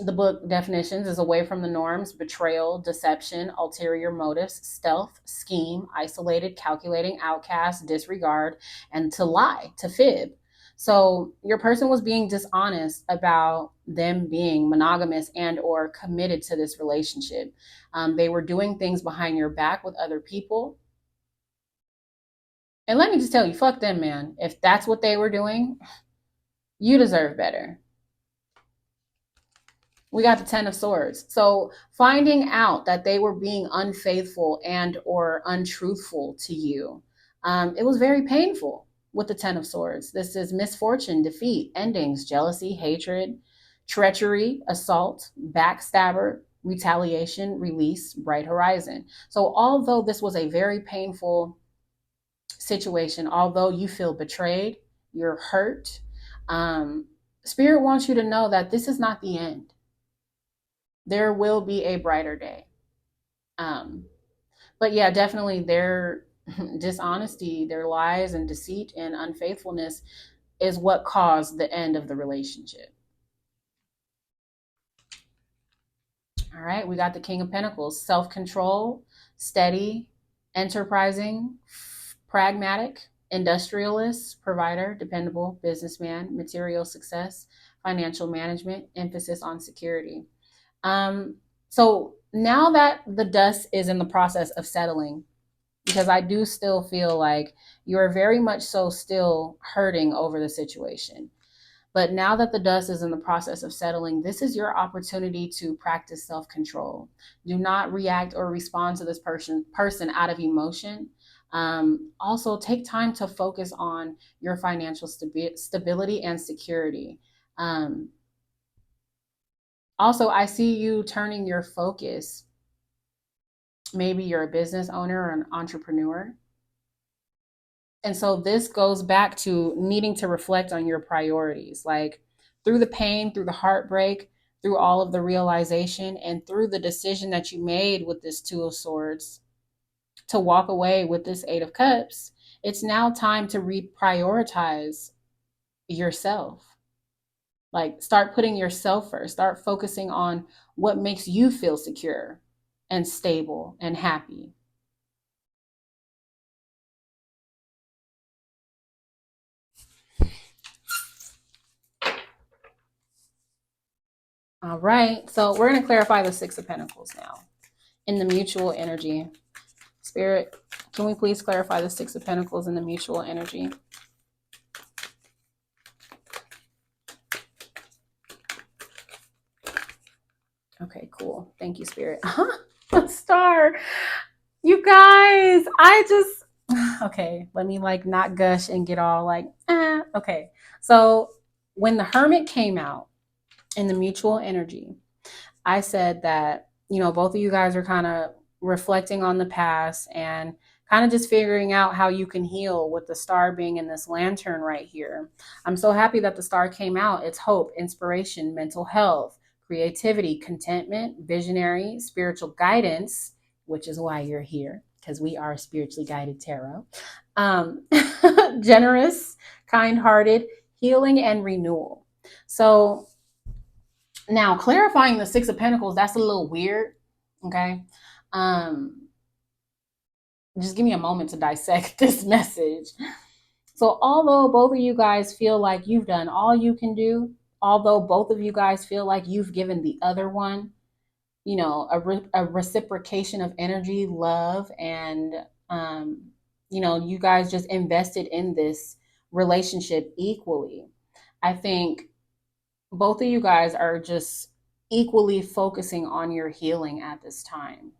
The book definitions is away from the norms, betrayal, deception, ulterior motives, stealth, scheme, isolated, calculating, outcast, disregard, and to lie, to fib. So your person was being dishonest about them being monogamous and or committed to this relationship. They were doing things behind your back with other people. And let me just tell you, fuck them, man. If that's what they were doing, you deserve better. We got the Ten of Swords. So finding out that they were being unfaithful and or untruthful to you, it was very painful with the Ten of Swords. This is misfortune, defeat, endings, jealousy, hatred, treachery, assault, backstabber, retaliation, release, bright horizon. So although this was a very painful situation, although you feel betrayed, you're hurt, Spirit wants you to know that this is not the end. There will be a brighter day. Um, but yeah, definitely their dishonesty, their lies and deceit and unfaithfulness is what caused the end of the relationship. All right, we got the King of Pentacles, self control, steady, enterprising, pragmatic, industrialist, provider, dependable, businessman, material success, financial management, emphasis on security. So now that the dust is in the process of settling, because I do still feel like you're very much so still hurting over the situation. But now that the dust is in the process of settling, this is your opportunity to practice self-control. Do not react or respond to this person out of emotion. Also, take time to focus on your financial stability and security. Also, I see you turning your focus. Maybe you're a business owner or an entrepreneur. And so this goes back to needing to reflect on your priorities, like through the pain, through the heartbreak, through all of the realization, and through the decision that you made with this Two of Swords to walk away with this Eight of Cups. It's now time to reprioritize yourself. Like, start putting yourself first, start focusing on what makes you feel secure and stable and happy. All right, so we're going to clarify the Six of Pentacles now in the mutual energy. Spirit, can we please clarify the Six of Pentacles in the mutual energy? Okay, cool. Thank you, Spirit. A star. You guys, okay, let me like not gush and get all like, okay. So when the Hermit came out in the mutual energy, I said that, both of you guys are kind of reflecting on the past and kind of just figuring out how you can heal with the star being in this lantern right here. I'm so happy that the star came out. It's hope, inspiration, mental health, creativity, contentment, visionary, spiritual guidance, which is why you're here. because we are spiritually guided tarot. Um, Generous, kind hearted, healing, and renewal. So now clarifying the Six of Pentacles, that's a little weird. Okay. Um, just give me a moment to dissect this message. So, although both of you guys feel like you've done all you can do, although both of you guys feel like you've given the other one, a reciprocation of energy, love, and, you guys just invested in this relationship equally. I think both of you guys are just equally focusing on your healing at this time.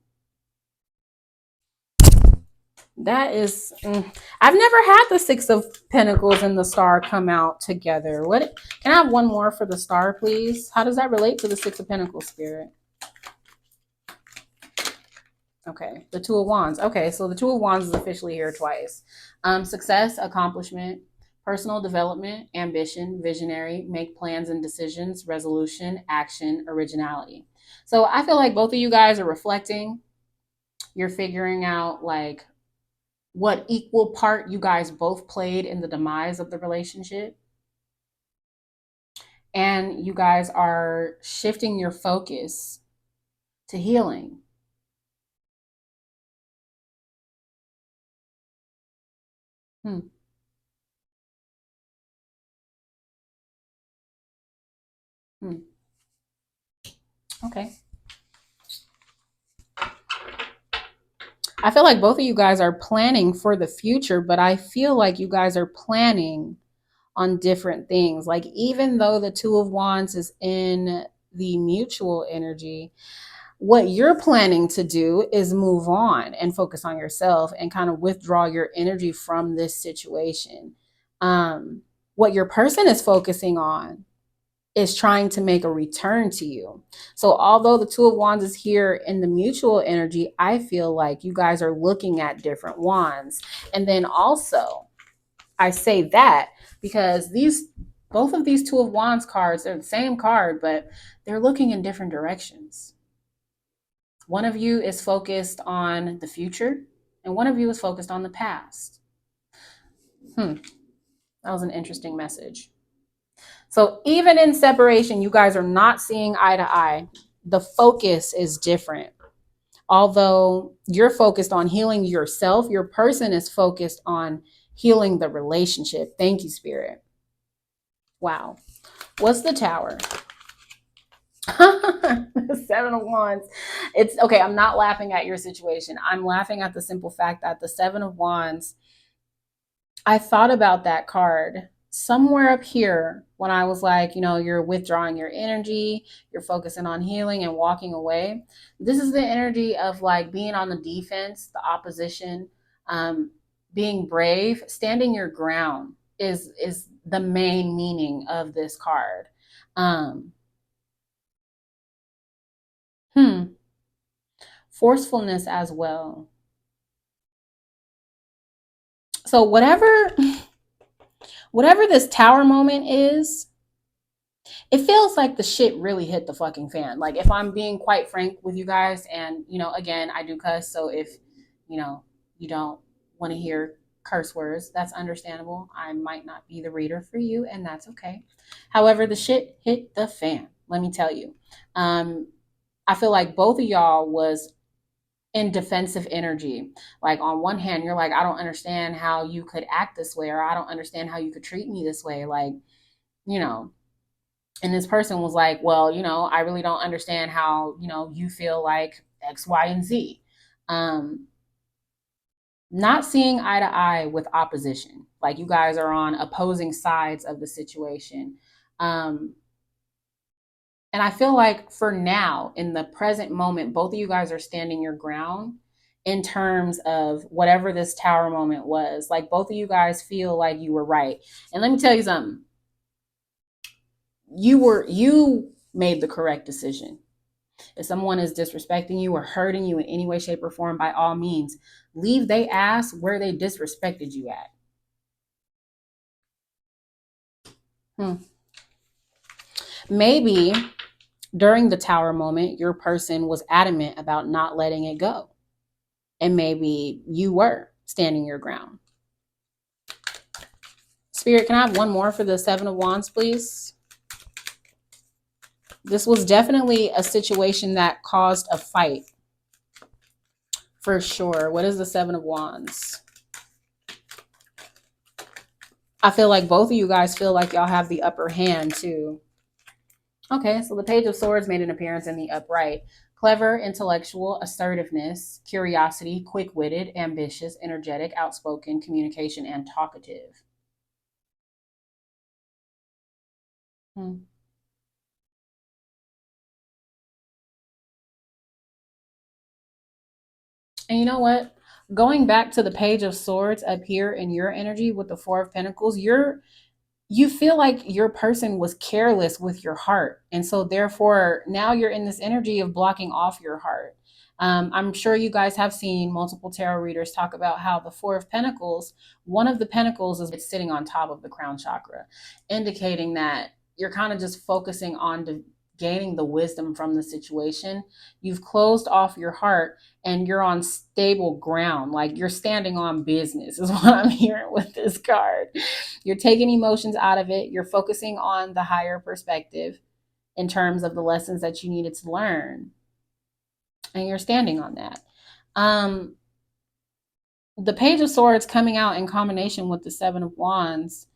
That is, I've never had the Six of Pentacles and the Star come out together. What? Can I have one more for the Star, please? How does that relate to the Six of Pentacles, Spirit? Okay, the Two of Wands. Okay, so the Two of Wands is officially here twice. Success, accomplishment, personal development, ambition, visionary, make plans and decisions, resolution, action, originality. So I feel like both of you guys are reflecting. You're figuring out like what equal part you guys both played in the demise of the relationship. And you guys are shifting your focus to healing. Hmm. Hmm. Okay. I feel like both of you guys are planning for the future, but I feel like you guys are planning on different things. Like, even though the Two of Wands is in the mutual energy, what you're planning to do is move on and focus on yourself and kind of withdraw your energy from this situation. What your person is focusing on is trying to make a return to you. So, although the Two of Wands is here in the mutual energy, I feel like you guys are looking at different wands. And then also, I say that because both of these Two of Wands cards, they're the same card, but they're looking in different directions. One of you is focused on the future, and one of you is focused on the past. That was an interesting message. So even in separation, you guys are not seeing eye to eye. The focus is different. Although you're focused on healing yourself, your person is focused on healing the relationship. Thank you, Spirit. Wow. What's the Tower? The Seven of Wands. It's okay. I'm not laughing at your situation. I'm laughing at the simple fact that the Seven of Wands, I thought about that card somewhere up here when I was like, you're withdrawing your energy, you're focusing on healing and walking away. This is the energy of like being on the defense, the opposition, being brave, standing your ground is the main meaning of this card. Um, hmm, Forcefulness as well. So whatever this Tower moment is, it feels like the shit really hit the fucking fan. Like, if I'm being quite frank with you guys, and again, I do cuss, so if you don't want to hear curse words, that's understandable. I might not be the reader for you, and that's okay. However, the shit hit the fan, let me tell you. I feel like both of y'all was in defensive energy. Like, on one hand, you're like, I don't understand how you could act this way, or I don't understand how you could treat me this way. Like, you know, and this person was like, well, I really don't understand how, you feel like X, Y, and Z. Um, Not seeing eye to eye with opposition. Like, you guys are on opposing sides of the situation. Um, and I feel like for now, in the present moment, both of you guys are standing your ground in terms of whatever this Tower moment was. Like, both of you guys feel like you were right. And let me tell you something. You made the correct decision. If someone is disrespecting you or hurting you in any way, shape, or form, by all means, leave they ass where they disrespected you at. Maybe during the Tower moment, your person was adamant about not letting it go. and maybe you were standing your ground. Spirit, can I have one more for the Seven of Wands, please? This was definitely a situation that caused a fight. For sure. What is the Seven of Wands? I feel like both of you guys feel like y'all have the upper hand too. Okay, so the Page of Swords made an appearance in the upright. Clever, intellectual, assertiveness, curiosity, quick-witted, ambitious, energetic, outspoken, communication, and talkative. Hmm. And you know what? Going back to the Page of Swords up here in your energy with the Four of Pentacles, you feel like your person was careless with your heart. And so therefore now you're in this energy of blocking off your heart. I'm sure you guys have seen multiple tarot readers talk about how the Four of Pentacles, one of the pentacles is sitting on top of the crown chakra, indicating that you're kind of just focusing on gaining the wisdom from the situation. You've closed off your heart and you're on stable ground. Like you're standing on business is what I'm hearing with this card. You're taking emotions out of it. You're focusing on the higher perspective in terms of the lessons that you needed to learn. And you're standing on that. The Page of Swords coming out in combination with the Seven of Wands.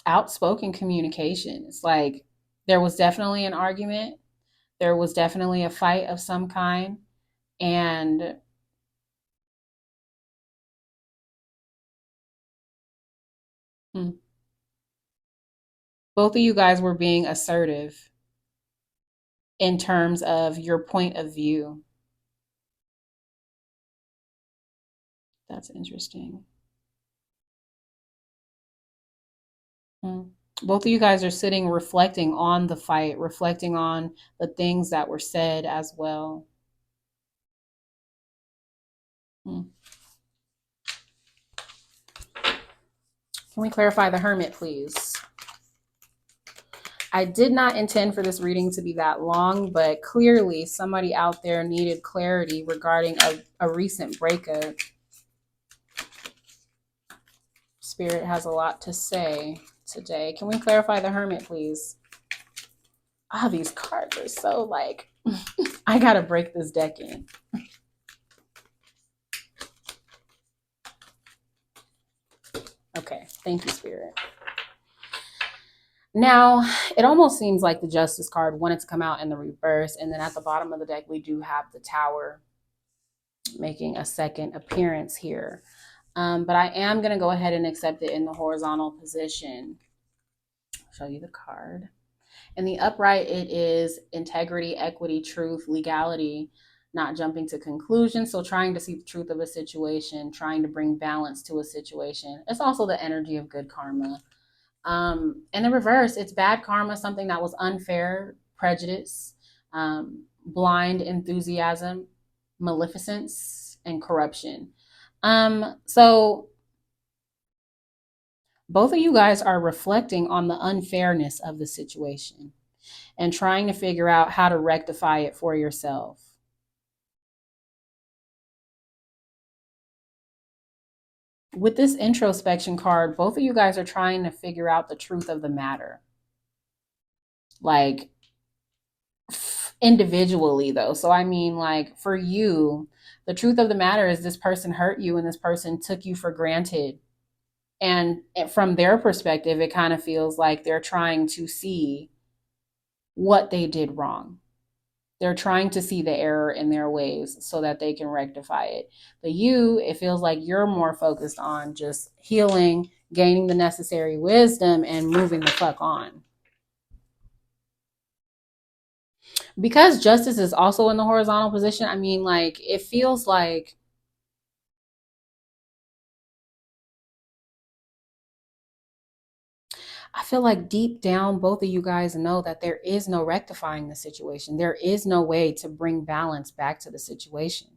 Outspoken communication. It's like there was definitely an argument. There was definitely a fight of some kind. And both of you guys were being assertive in terms of your point of view. That's interesting. Both of you guys are sitting reflecting on the fight, reflecting on the things that were said as well. Can we clarify the Hermit, please? I did not intend for this reading to be that long, but clearly somebody out there needed clarity regarding a recent breakup. Spirit has a lot to say today. Can we clarify the Hermit, please? Ah, these cards are so like, I gotta break this deck in. Okay, thank you, Spirit. Now, it almost seems like the Justice card wanted to come out in the reverse, and then at the bottom of the deck, we do have the Tower making a second appearance here. But I am going to go ahead and accept it in the horizontal position. I'll show you the card. In the upright, it is integrity, equity, truth, legality, not jumping to conclusions. So trying to see the truth of a situation, trying to bring balance to a situation. It's also the energy of good karma. In the reverse, it's bad karma, something that was unfair, prejudice, blind enthusiasm, maleficence, and corruption. So both of you guys are reflecting on the unfairness of the situation and trying to figure out how to rectify it for yourself. With this introspection card, both of you guys are trying to figure out the truth of the matter. Like individually though. So I mean, like for you, the truth of the matter is this person hurt you and this person took you for granted. And from their perspective, it kind of feels like they're trying to see what they did wrong. They're trying to see the error in their ways so that they can rectify it. But you, it feels like you're more focused on just healing, gaining the necessary wisdom, and moving the fuck on. Because justice is also in the horizontal position, I mean, like, it feels like I feel like deep down, both of you guys know that there is no rectifying the situation. There is no way to bring balance back to the situation.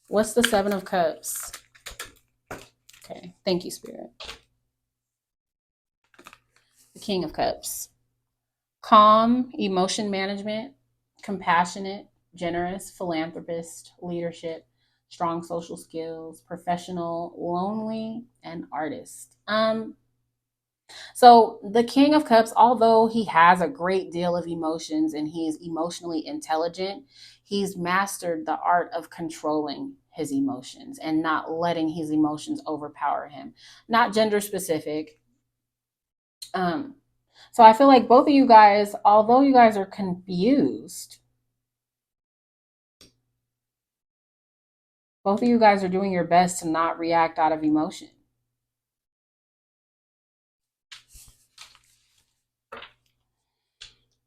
What's the Seven of Cups? Okay, thank you, Spirit. The King of Cups. calm, emotion management, compassionate, generous, philanthropist, leadership, strong social skills, professional, lonely, and artist. So the King of Cups, although he has a great deal of emotions and he is emotionally intelligent, he's mastered the art of controlling his emotions and not letting his emotions overpower him. Not gender specific. Um, so I feel like both of you guys, although you guys are confused, both of you guys are doing your best to not react out of emotion.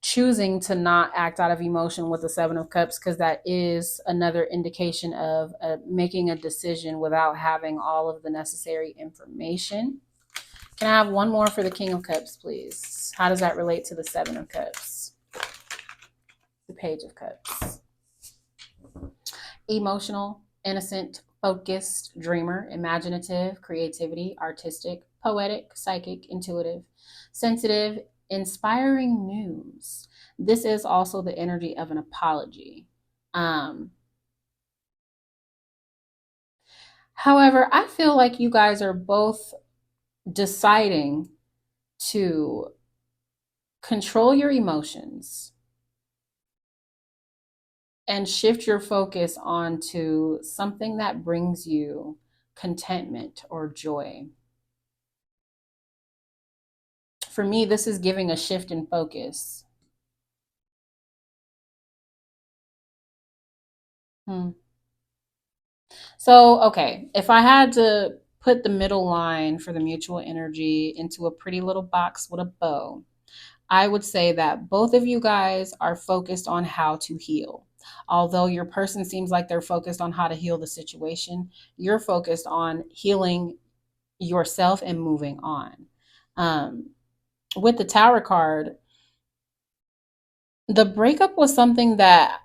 Choosing to not act out of emotion with the Seven of Cups, because that is another indication of making a decision without having all of the necessary information. Can I have one more for the King of Cups, please? How does that relate to the Seven of Cups? The Page of Cups. Emotional, innocent, focused, dreamer, imaginative, creativity, artistic, poetic, psychic, intuitive, sensitive, inspiring news. This is also the energy of an apology. Um, However, I feel like you guys are both deciding to control your emotions and shift your focus onto something that brings you contentment or joy. For me, this is giving a shift in focus. Hmm. So, okay, if I had to put the middle line for the mutual energy into a pretty little box with a bow, I would say that both of you guys are focused on how to heal. Although your person seems like they're focused on how to heal the situation, you're focused on healing yourself and moving on. Um, with the Tower card, the breakup was something that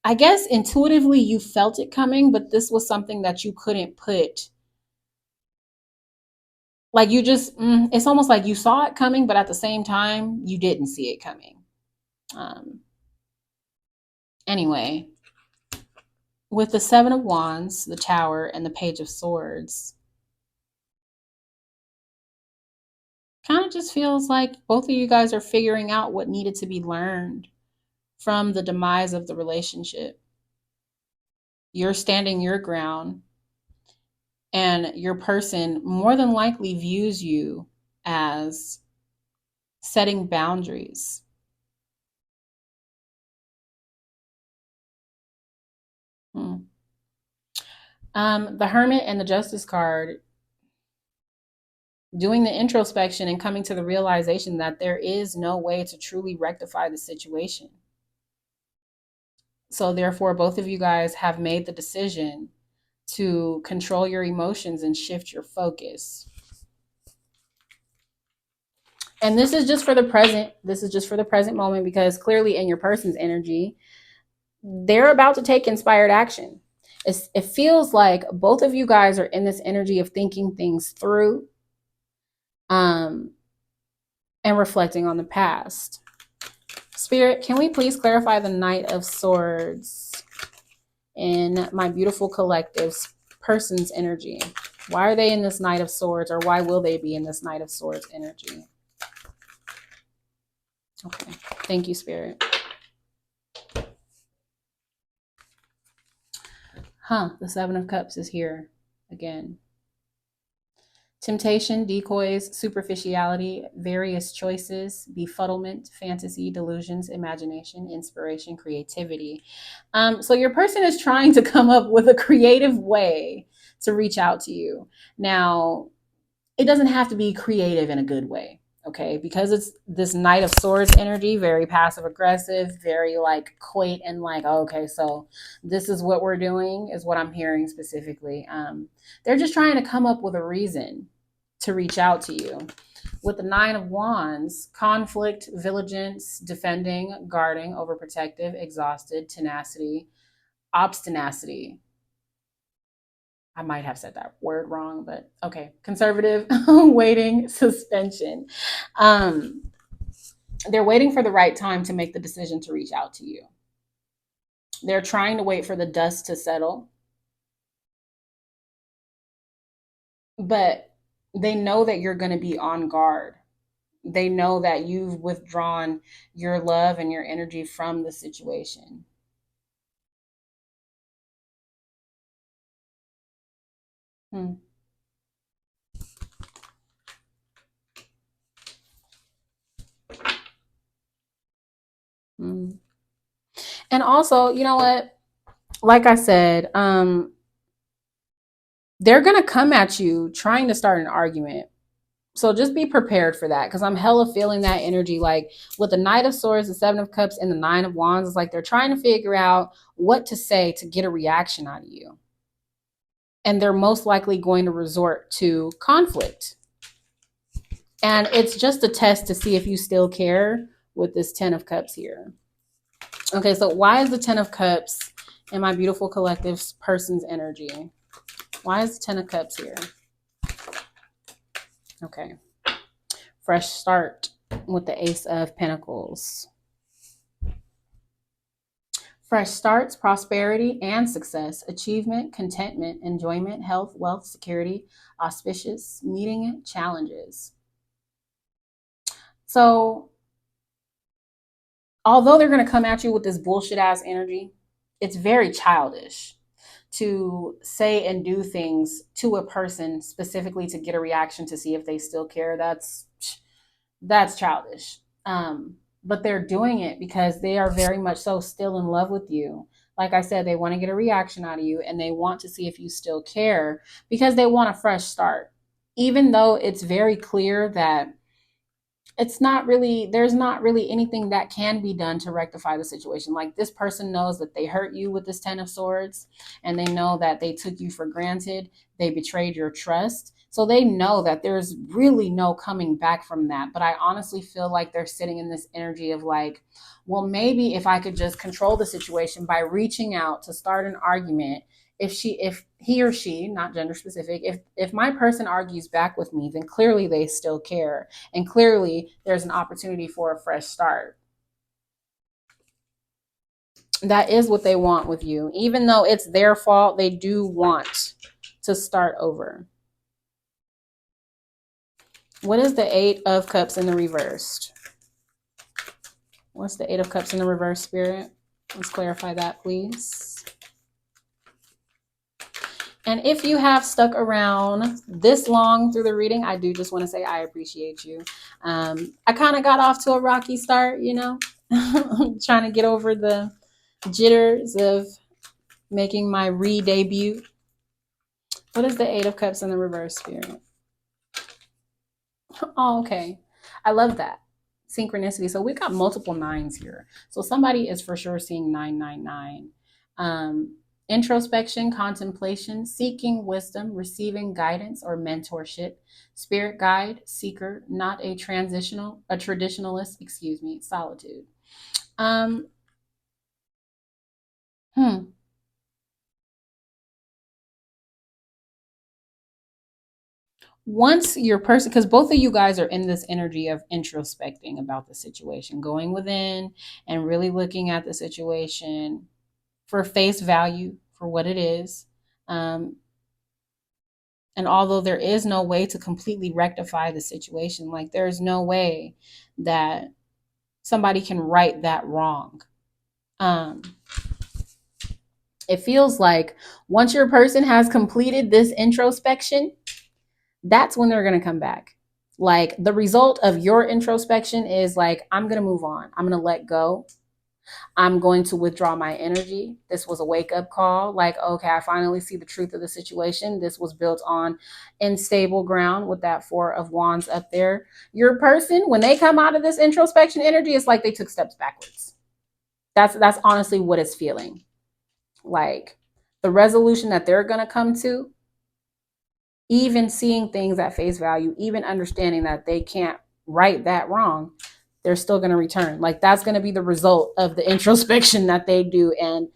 I guess intuitively you felt it coming, but this was something that you couldn't put, like you just, it's almost like you saw it coming, but at the same time, you didn't see it coming. Um, anyway, with the Seven of Wands, the Tower, and the Page of Swords, kind of just feels like both of you guys are figuring out what needed to be learned from the demise of the relationship. You're standing your ground, and your person more than likely views you as setting boundaries. Hmm. The Hermit and the Justice card, doing the introspection and coming to the realization that there is no way to truly rectify the situation. So, therefore, both of you guys have made the decision to control your emotions and shift your focus. And this is just for the present. This is just for the present moment because clearly, in your person's energy, they're about to take inspired action. It feels like both of you guys are in this energy of thinking things through, um, and reflecting on the past. Spirit, can we please clarify the Knight of Swords in my beautiful collective's person's energy? Why are they in this Knight of Swords, or why will they be in this Knight of Swords energy? Okay, thank you, Spirit. The Seven of Cups is here again. Temptation, decoys, superficiality, various choices, befuddlement, fantasy, delusions, imagination, inspiration, creativity. So your person is trying to come up with a creative way to reach out to you. Now, it doesn't have to be creative in a good way, okay? Because it's this Knight of Swords energy, very passive aggressive, very like quaint and like, oh, okay, so this is what we're doing, is what I'm hearing specifically. They're just trying to come up with a reason to reach out to you. With the Nine of Wands, conflict, vigilance, defending, guarding, overprotective, exhausted, tenacity, obstinacity. I might have said that word wrong, but okay. Conservative, waiting, suspension. Um, They're waiting for the right time to make the decision to reach out to you. They're trying to wait for the dust to settle, but they know that you're going to be on guard. They know that you've withdrawn your love and your energy from the situation. Hmm. Hmm. And also, you know what? Like I said, they're going to come at you trying to start an argument. So just be prepared for that, because I'm hella feeling that energy. Like with the Knight of Swords, the Seven of Cups, and the Nine of Wands, it's like they're trying to figure out what to say to get a reaction out of you. And they're most likely going to resort to conflict. And it's just a test to see if you still care with this Ten of Cups here. Okay, so why is the Ten of Cups in my beautiful collective person's energy? Why is the Ten of Cups here? Okay. Fresh start with the Ace of Pentacles. Fresh starts, prosperity and success, achievement, contentment, enjoyment, health, wealth, security, auspicious, meeting challenges. So, although they're going to come at you with this bullshit ass energy, it's very childish to say and do things to a person specifically to get a reaction to see if they still care. That's childish. But they're doing it because they are very much so still in love with you. Like I said, they want to get a reaction out of you and they want to see if you still care because they want a fresh start. Even though it's very clear that there's not really anything that can be done to rectify the situation. Like this person knows that they hurt you with this Ten of Swords, and they know that they took you for granted. They betrayed your trust. So they know that there's really no coming back from that. But I honestly feel like they're sitting in this energy of like, well, maybe if I could just control the situation by reaching out to start an argument, if he or she, not gender specific, if my person argues back with me, then clearly they still care, and clearly there's an opportunity for a fresh start. That is what they want with you. Even though it's their fault, they do want to start over. What is the Eight of Cups in the reversed? What's the Eight of Cups in the reverse, Spirit? Let's clarify that, please. And if you have stuck around this long through the reading, I do just want to say I appreciate you. I kind of got off to a rocky start, you know, trying to get over the jitters of making my re-debut. What is the Eight of Cups in the reverse, Spirit? Oh, okay. I love that. Synchronicity. So we got multiple nines here. So somebody is for sure seeing 999. Introspection, contemplation, seeking wisdom, receiving guidance or mentorship, spirit guide, seeker, not a traditionalist, solitude. Once your person, because both of you guys are in this energy of introspecting about the situation, going within and really looking at the situation for face value for what it is. And although there is no way to completely rectify the situation, like there's no way that somebody can right that wrong. It feels like once your person has completed this introspection, that's when they're going to come back. Like the result of your introspection is like, I'm going to move on. I'm going to let go. I'm going to withdraw my energy. This was a wake up call. Like, okay, I finally see the truth of the situation. This was built on unstable ground with that Four of Wands up there. Your person, when they come out of this introspection energy, it's like they took steps backwards. That's honestly what it's feeling. Like the resolution that they're going to come to, even seeing things at face value, even understanding that they can't right that wrong, they're still going to return. Like that's going to be the result of the introspection that they do. And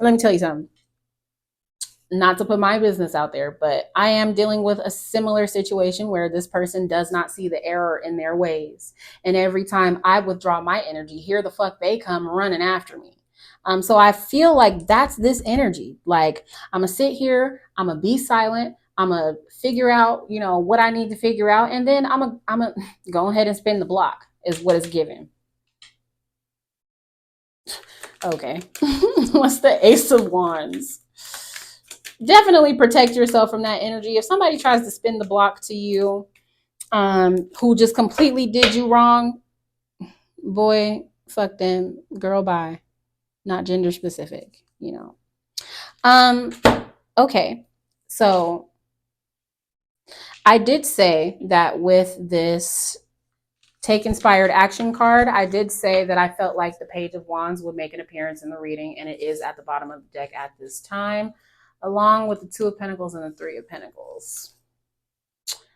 let me tell you something. Not to put my business out there, but I am dealing with a similar situation where this person does not see the error in their ways. And every time I withdraw my energy, here the fuck they come running after me. So I feel like that's this energy. Like, I'm gonna sit here, I'm gonna be silent, I'm gonna figure out, what I need to figure out, and then I'm gonna go ahead and spin the block, is what it's given. Okay. What's the Ace of Wands? Definitely protect yourself from that energy. If somebody tries to spin the block to you, who just completely did you wrong, boy, fuck them, girl, bye. Not gender specific. Um, okay. So I did say that with this take inspired action card, I did say that I felt like the Page of Wands would make an appearance in the reading, and it is at the bottom of the deck at this time, along with the Two of Pentacles and the Three of Pentacles.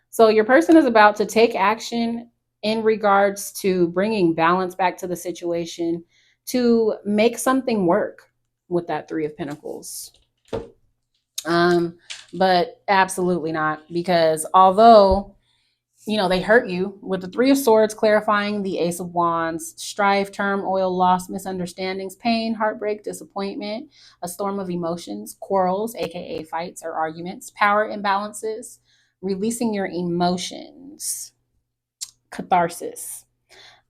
So your person is about to take action in regards to bringing balance back to the situation, to make something work with that Three of Pentacles. But absolutely not, because although they hurt you with the Three of Swords, clarifying the Ace of Wands, strife, turmoil, loss, misunderstandings, pain, heartbreak, disappointment, a storm of emotions, quarrels, aka fights or arguments, power imbalances, releasing your emotions, catharsis.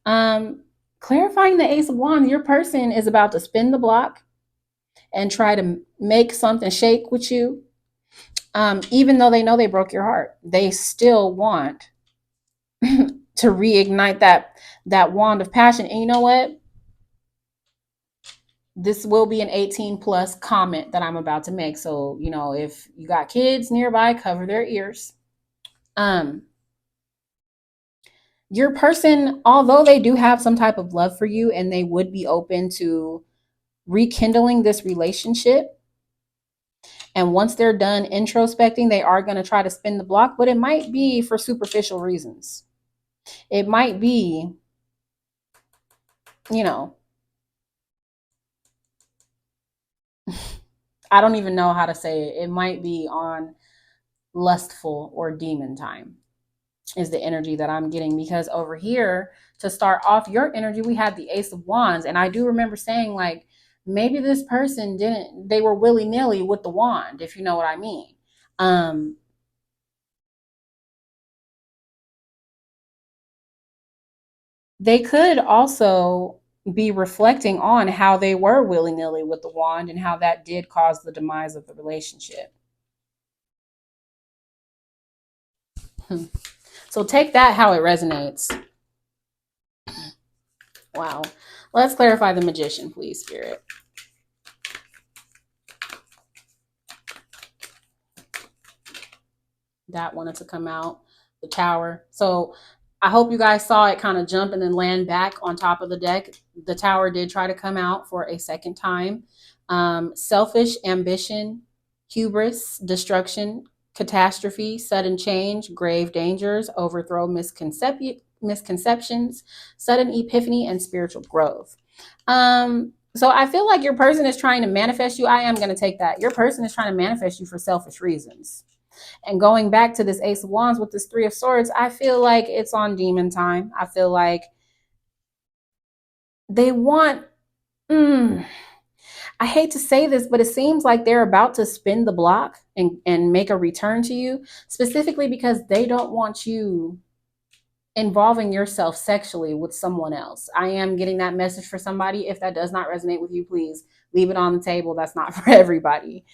Clarifying the Ace of Wands, your person is about to spin the block and try to make something shake with you. Even though they know they broke your heart, they still want to reignite that wand of passion. And you know what? This will be an 18 plus comment that I'm about to make. So, if you got kids nearby, cover their ears. Your person, although they do have some type of love for you and they would be open to rekindling this relationship, and once they're done introspecting, they are going to try to spin the block, but it might be for superficial reasons. It might be, you know, I don't even know how to say it. It might be on lustful or demon time, is the energy that I'm getting, because over here, to start off your energy, we had the Ace of Wands. And I do remember saying, like, maybe this person they were willy-nilly with the wand, if you know what I mean. They could also be reflecting on how they were willy-nilly with the wand and how that did cause the demise of the relationship. So take that how it resonates. Wow. Let's clarify the Magician, please, Spirit. That wanted to come out. The Tower. So I hope you guys saw it kind of jump and then land back on top of the deck. The Tower did try to come out for a second time. Selfish ambition, hubris, destruction, catastrophe, sudden change, grave dangers, overthrow, misconceptions, sudden epiphany, and spiritual growth. So I feel like your person is trying to manifest you. I am going to take that. Your person is trying to manifest you for selfish reasons. And going back to this Ace of Wands with this Three of Swords, I feel like it's on demon time. I feel like they want, I hate to say this, but it seems like they're about to spin the block and make a return to you, specifically because they don't want you involving yourself sexually with someone else. I am getting that message for somebody. If that does not resonate with you, please leave it on the table. That's not for everybody.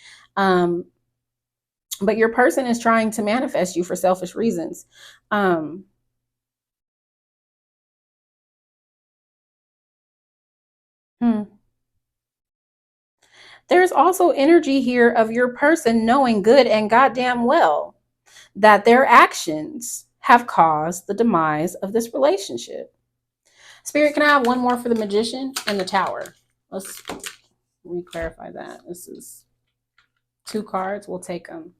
But your person is trying to manifest you for selfish reasons. There's also energy here of your person knowing good and goddamn well that their actions have caused the demise of this relationship. Spirit, can I have one more for the Magician and the Tower? Let's re-clarify that. This is 2 cards. We'll take them.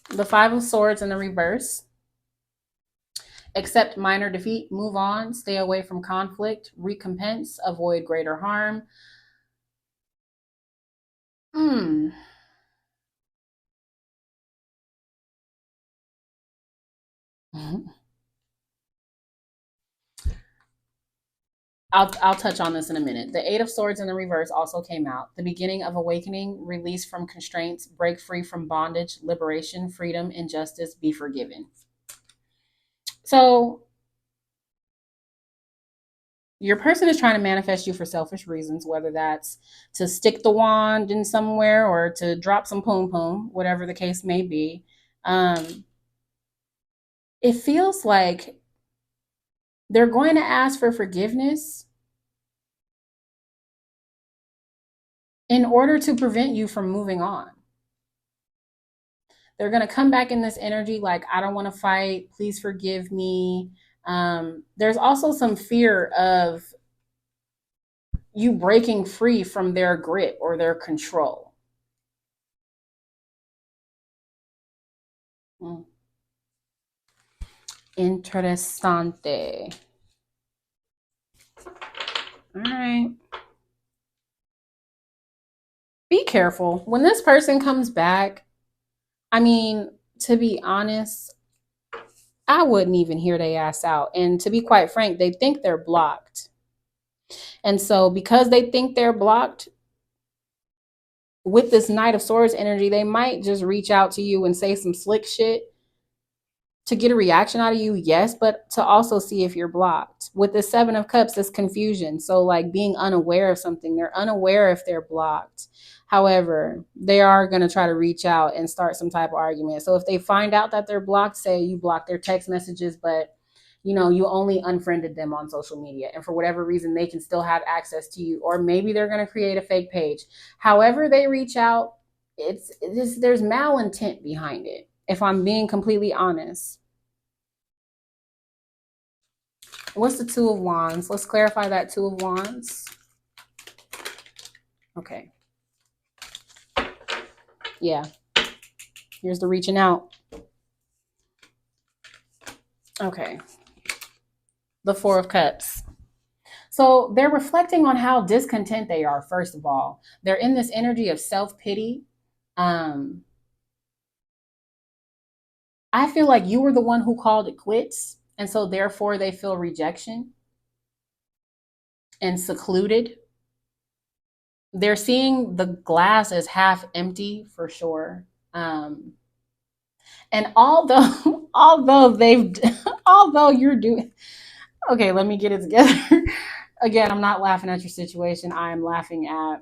The Five of Swords in the reverse. Accept minor defeat, move on, stay away from conflict, recompense, avoid greater harm. Hmm. I'll touch on this in a minute. The Eight of Swords in the reverse also came out. The beginning of awakening, release from constraints, break free from bondage, liberation, freedom, injustice, be forgiven. So your person is trying to manifest you for selfish reasons, whether that's to stick the wand in somewhere or to drop some poom poom, whatever the case may be. Um, it feels like they're going to ask for forgiveness in order to prevent you from moving on. They're going to come back in this energy like, I don't want to fight. Please forgive me. There's also some fear of you breaking free from their grip or their control. Mm. Interessante. All right. Be careful. When this person comes back, I mean, to be honest, I wouldn't even hear they ass out. And to be quite frank, they think they're blocked. And so because they think they're blocked, with this Knight of Swords energy, they might just reach out to you and say some slick shit to get a reaction out of you, yes, but to also see if you're blocked. With the Seven of Cups, it's confusion. So, like being unaware of something, they're unaware if they're blocked. However, they are going to try to reach out and start some type of argument. So, if they find out that they're blocked, say you blocked their text messages, but you only unfriended them on social media, and for whatever reason, they can still have access to you, or maybe they're going to create a fake page. However, they reach out, there's malintent behind it. If I'm being completely honest. What's the Two of Wands? Let's clarify that Two of Wands. Okay. Yeah. Here's the reaching out. Okay. The Four of Cups. So they're reflecting on how discontent they are, first of all. They're in this energy of self-pity. Um, I feel like you were the one who called it quits. And so therefore they feel rejection and secluded. They're seeing the glass as half empty for sure. And although although you're doing, okay, let me get it together. Again, I'm not laughing at your situation. I am laughing at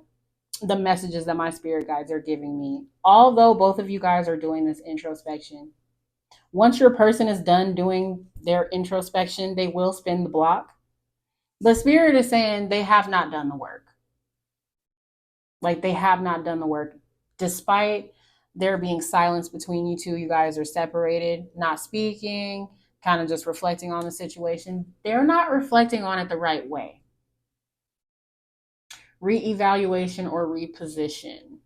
the messages that my spirit guides are giving me. Although both of you guys are doing this introspection, once your person is done doing their introspection, they will spin the block. The spirit is saying they have not done the work. Like they have not done the work. Despite there being silence between you two, you guys are separated, not speaking, kind of just reflecting on the situation. They're not reflecting on it the right way. Reevaluation or reposition.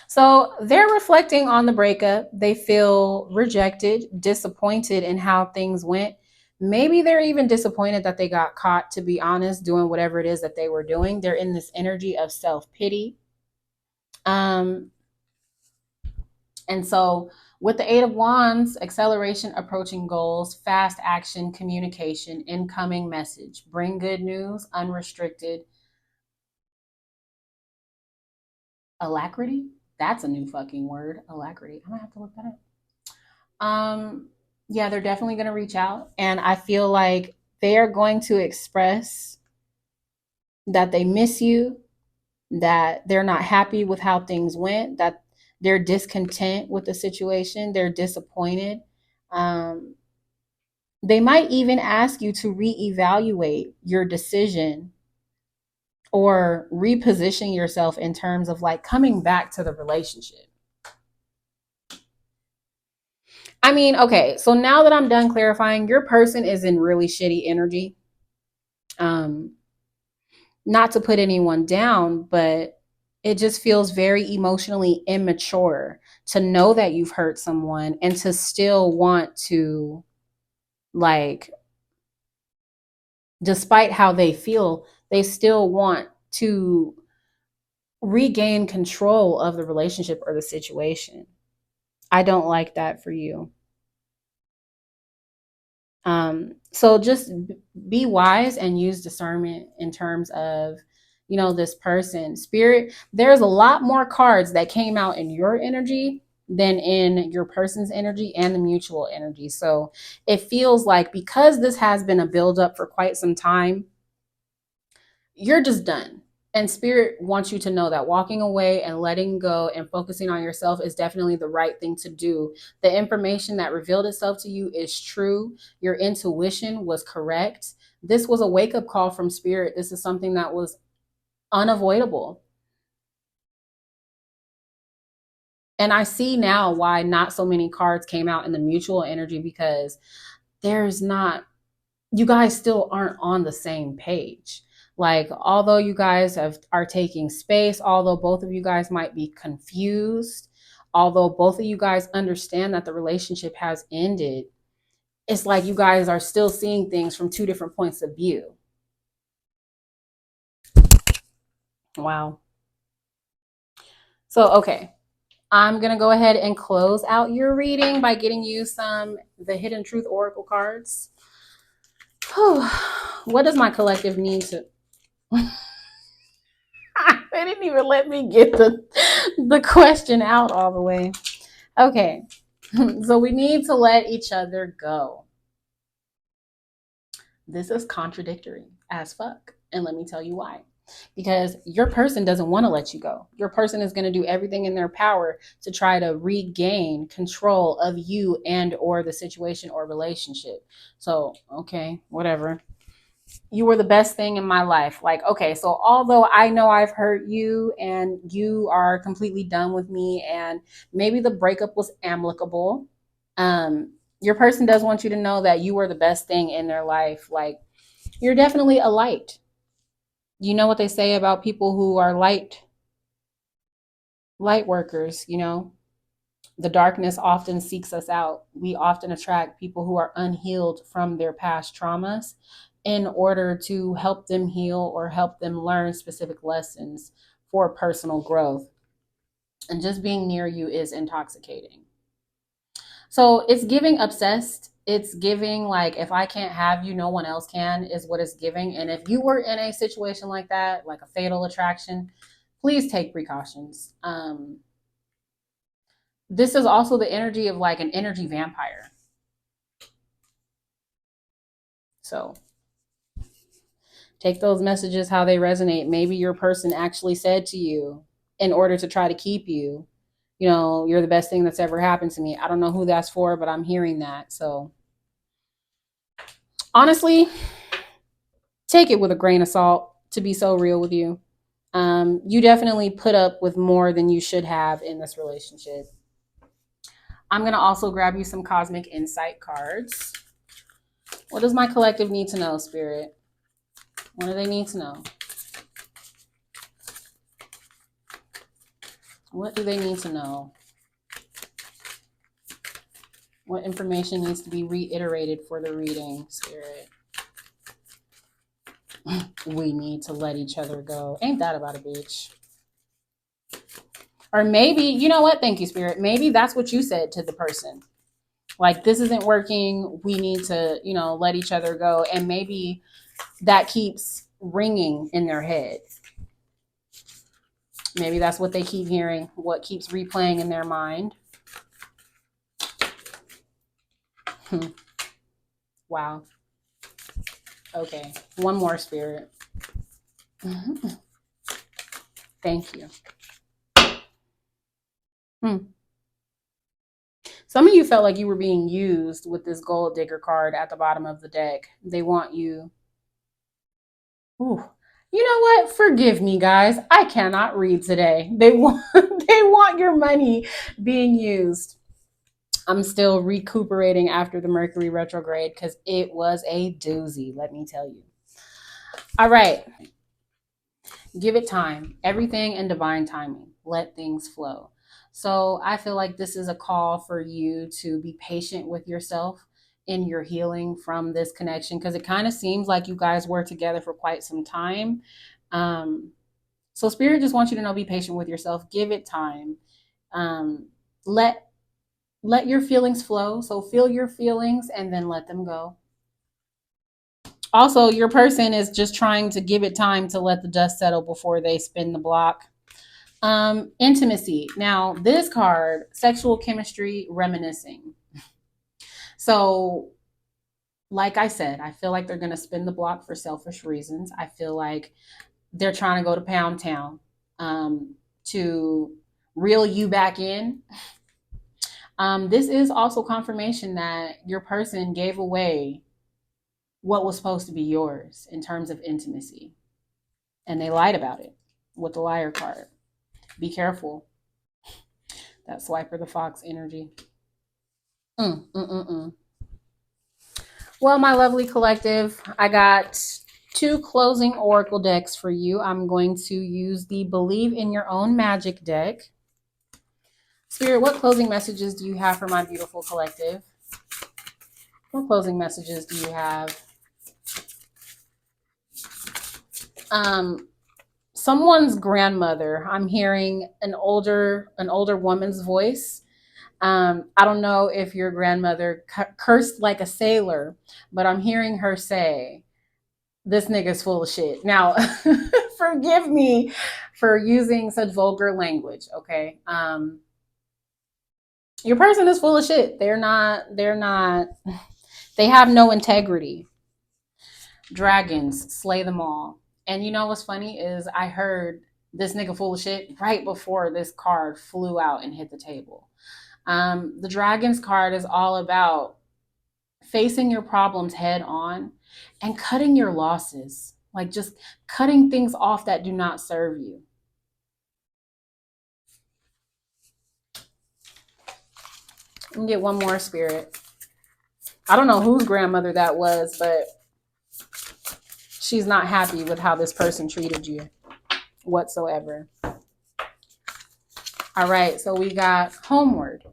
So they're reflecting on the breakup. They feel rejected, disappointed in how things went. Maybe they're even disappointed that they got caught, to be honest, doing whatever it is that they were doing. They're in this energy of self-pity. Um, and so with the Eight of Wands, acceleration, approaching goals, fast action, communication, incoming message, bring good news, unrestricted, alacrity. That's a new fucking word, alacrity. I'm gonna have to look that up. Yeah, they're definitely gonna reach out, and I feel like they are going to express that they miss you, that they're not happy with how things went, that they're discontent with the situation, they're disappointed. Um, they might even ask you to reevaluate your decision or reposition yourself in terms of like coming back to the relationship. I mean, okay, so now that I'm done clarifying, your person is in really shitty energy. Um, Not to put anyone down, but it just feels very emotionally immature to know that you've hurt someone and to still want to, like, despite how they feel, they still want to regain control of the relationship or the situation. I don't like that for you. So just be wise and use discernment in terms of, this person. Spirit, there's a lot more cards that came out in your energy than in your person's energy and the mutual energy. So it feels like because this has been a buildup for quite some time, you're just done. And spirit wants you to know that walking away and letting go and focusing on yourself is definitely the right thing to do. The information that revealed itself to you is true. Your intuition was correct. This was a wake up call from spirit. This is something that was unavoidable. And I see now why not so many cards came out in the mutual energy, because there's not, you guys still aren't on the same page. Like, although you guys are taking space, although both of you guys might be confused, although both of you guys understand that the relationship has ended, it's like you guys are still seeing things from two different points of view. Wow. So, okay. I'm going to go ahead and close out your reading by getting you the Hidden Truth Oracle cards. What does my collective need to they didn't even let me get the question out all the way. Okay. So we need to let each other go. This is contradictory as fuck. And let me tell you why. Because your person doesn't want to let you go. Your person is going to do everything in their power to try to regain control of you and or the situation or relationship. So, okay, whatever. You were the best thing in my life. Like, okay, so although I know I've hurt you and you are completely done with me and maybe the breakup was amicable, your person does want you to know that you were the best thing in their life. Like, you're definitely a light. You know what they say about people who are light workers, the darkness often seeks us out. We often attract people who are unhealed from their past traumas in order to help them heal or help them learn specific lessons for personal growth. And just being near you is intoxicating. So it's giving obsessed. It's giving like, if I can't have you, no one else can, is what it's giving. And if you were in a situation like that, like a fatal attraction, please take precautions. This is also the energy of like an energy vampire. So take those messages how they resonate. Maybe your person actually said to you, in order to try to keep you, you're the best thing that's ever happened to me. I don't know who that's for, but I'm hearing that. So honestly, take it with a grain of salt, to be so real with you. You definitely put up with more than you should have in this relationship. I'm going to also grab you some cosmic insight cards. What does my collective need to know, Spirit? What do they need to know? What do they need to know? What information needs to be reiterated for the reading, Spirit? We need to let each other go. Ain't that about a bitch? Or maybe, you know what? Thank you, Spirit. Maybe that's what you said to the person. Like, this isn't working. We need to, let each other go. And maybe that keeps ringing in their head. Maybe that's what they keep hearing, what keeps replaying in their mind. Wow. Okay. One more, Spirit. Thank you. Some of you felt like you were being used with this gold digger card at the bottom of the deck. They want you. Ooh. You know what? Forgive me, guys. I cannot read today. They want your money being used. I'm still recuperating after the Mercury retrograde because it was a doozy, let me tell you. All right. Give it time. Everything in divine timing. Let things flow. So I feel like this is a call for you to be patient with yourself in your healing from this connection, because it kind of seems like you guys were together for quite some time. So Spirit just wants you to know, be patient with yourself. Give it time. Um, let let your feelings flow. So feel your feelings and then let them go. Also, your person is just trying to give it time to let the dust settle before they spin the block. Intimacy. Now, this card, sexual chemistry, reminiscing. So, like I said, I feel like they're going to spin the block for selfish reasons. I feel like they're trying to go to Pound Town to reel you back in. This is also confirmation that your person gave away what was supposed to be yours in terms of intimacy, and they lied about it with the liar card. Be careful. That Swiper the Fox energy. Mm, mm, mm, mm. Well, my lovely collective, I got two closing oracle decks for you. I'm going to use the Believe in Your Own Magic deck. Spirit, what closing messages do you have for my beautiful collective? What closing messages do you have? Someone's grandmother. I'm hearing an older woman's voice. I don't know if your grandmother cursed like a sailor, but I'm hearing her say, "This nigga's full of shit." Now, forgive me for using such vulgar language. Okay. Your person is full of shit. They have no integrity. Dragons, slay them all. And you know what's funny is I heard "this nigga full of shit" right before this card flew out and hit the table. The Dragons card is all about facing your problems head on and cutting your losses, like just cutting things off that do not serve you. Let me get one more, Spirit. I don't know whose grandmother that was, but she's not happy with how this person treated you whatsoever. All right, so we got homeward.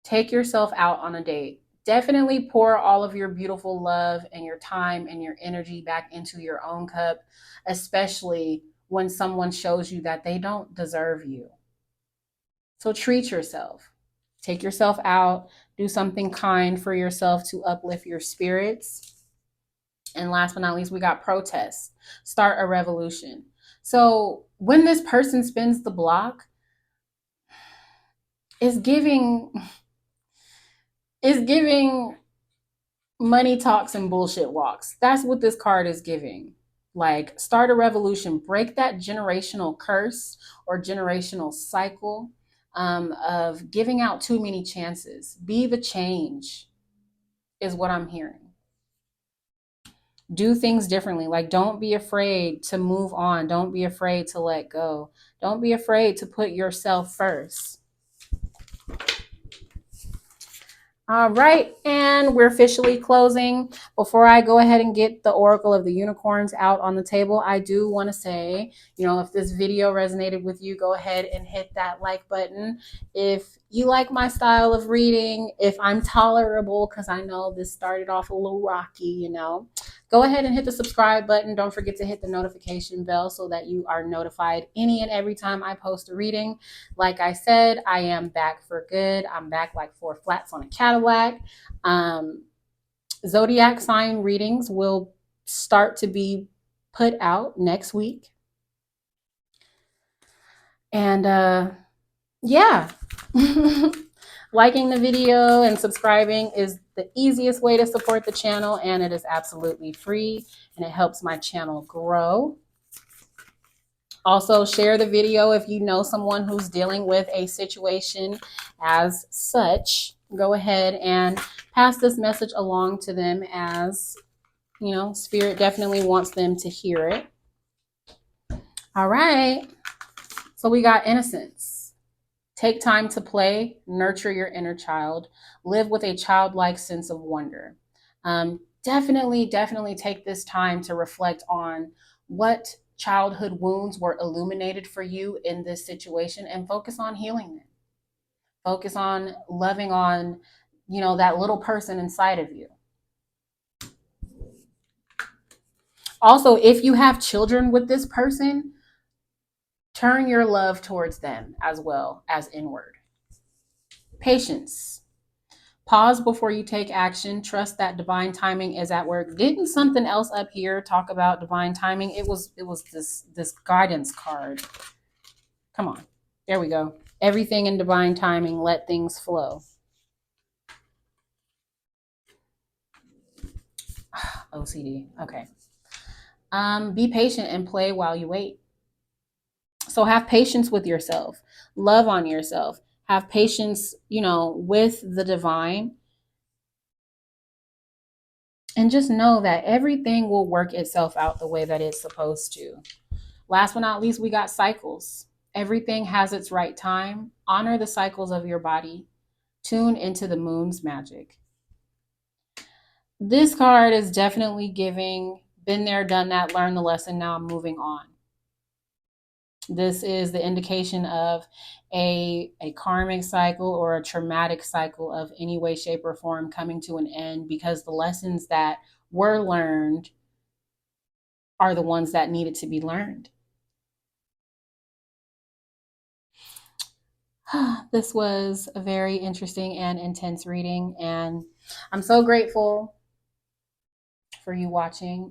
Take yourself out on a date. Definitely pour all of your beautiful love and your time and your energy back into your own cup, especially when someone shows you that they don't deserve you. So treat yourself. Take yourself out, do something kind for yourself to uplift your spirits. And last but not least, we got protest. Start a revolution. So when this person spins the block, is giving money talks and bullshit walks. That's what this card is giving. Like, start a revolution, break that generational curse or generational cycle of giving out too many chances. Be the change, is what I'm hearing. Do things differently. Like, don't be afraid to move on. Don't be afraid to let go. Don't be afraid to put yourself first. All right, and we're officially closing. Before I go ahead and get the Oracle of the Unicorns out on the table, I do want to say, if this video resonated with you, go ahead and hit that like button. If you like my style of reading, if I'm tolerable, because I know this started off a little rocky, go ahead and hit the subscribe button. Don't forget to hit the notification bell so that you are notified any and every time I post a reading. Like I said, I am back for good. I'm back like 4 flats on a Cadillac. Zodiac sign readings will start to be put out next week. And yeah. Liking the video and subscribing is the easiest way to support the channel, and it is absolutely free, and it helps my channel grow. Also, share the video if you know someone who's dealing with a situation as such. Go ahead and pass this message along to them, as Spirit definitely wants them to hear it. All right. So we got innocence. Take time to play, nurture your inner child, live with a childlike sense of wonder. Definitely take this time to reflect on what childhood wounds were illuminated for you in this situation, and focus on healing them. Focus on loving on, that little person inside of you. Also, if you have children with this person, Turn your love towards them as well as inward. Patience. Pause before you take action. Trust that divine timing is at work. Didn't something else up here talk about divine timing? It was this guidance card. Come on. There we go. Everything in divine timing, let things flow. OCD. Okay. Be patient and play while you wait. So have patience with yourself. Love on yourself. Have patience, with the divine. And just know that everything will work itself out the way that it's supposed to. Last but not least, we got cycles. Everything has its right time. Honor the cycles of your body. Tune into the moon's magic. This card is definitely giving, been there, done that, learned the lesson, now I'm moving on. This is the indication of a karmic cycle or a traumatic cycle of any way, shape, or form coming to an end, because the lessons that were learned are the ones that needed to be learned. This was a very interesting and intense reading, and I'm so grateful for you watching.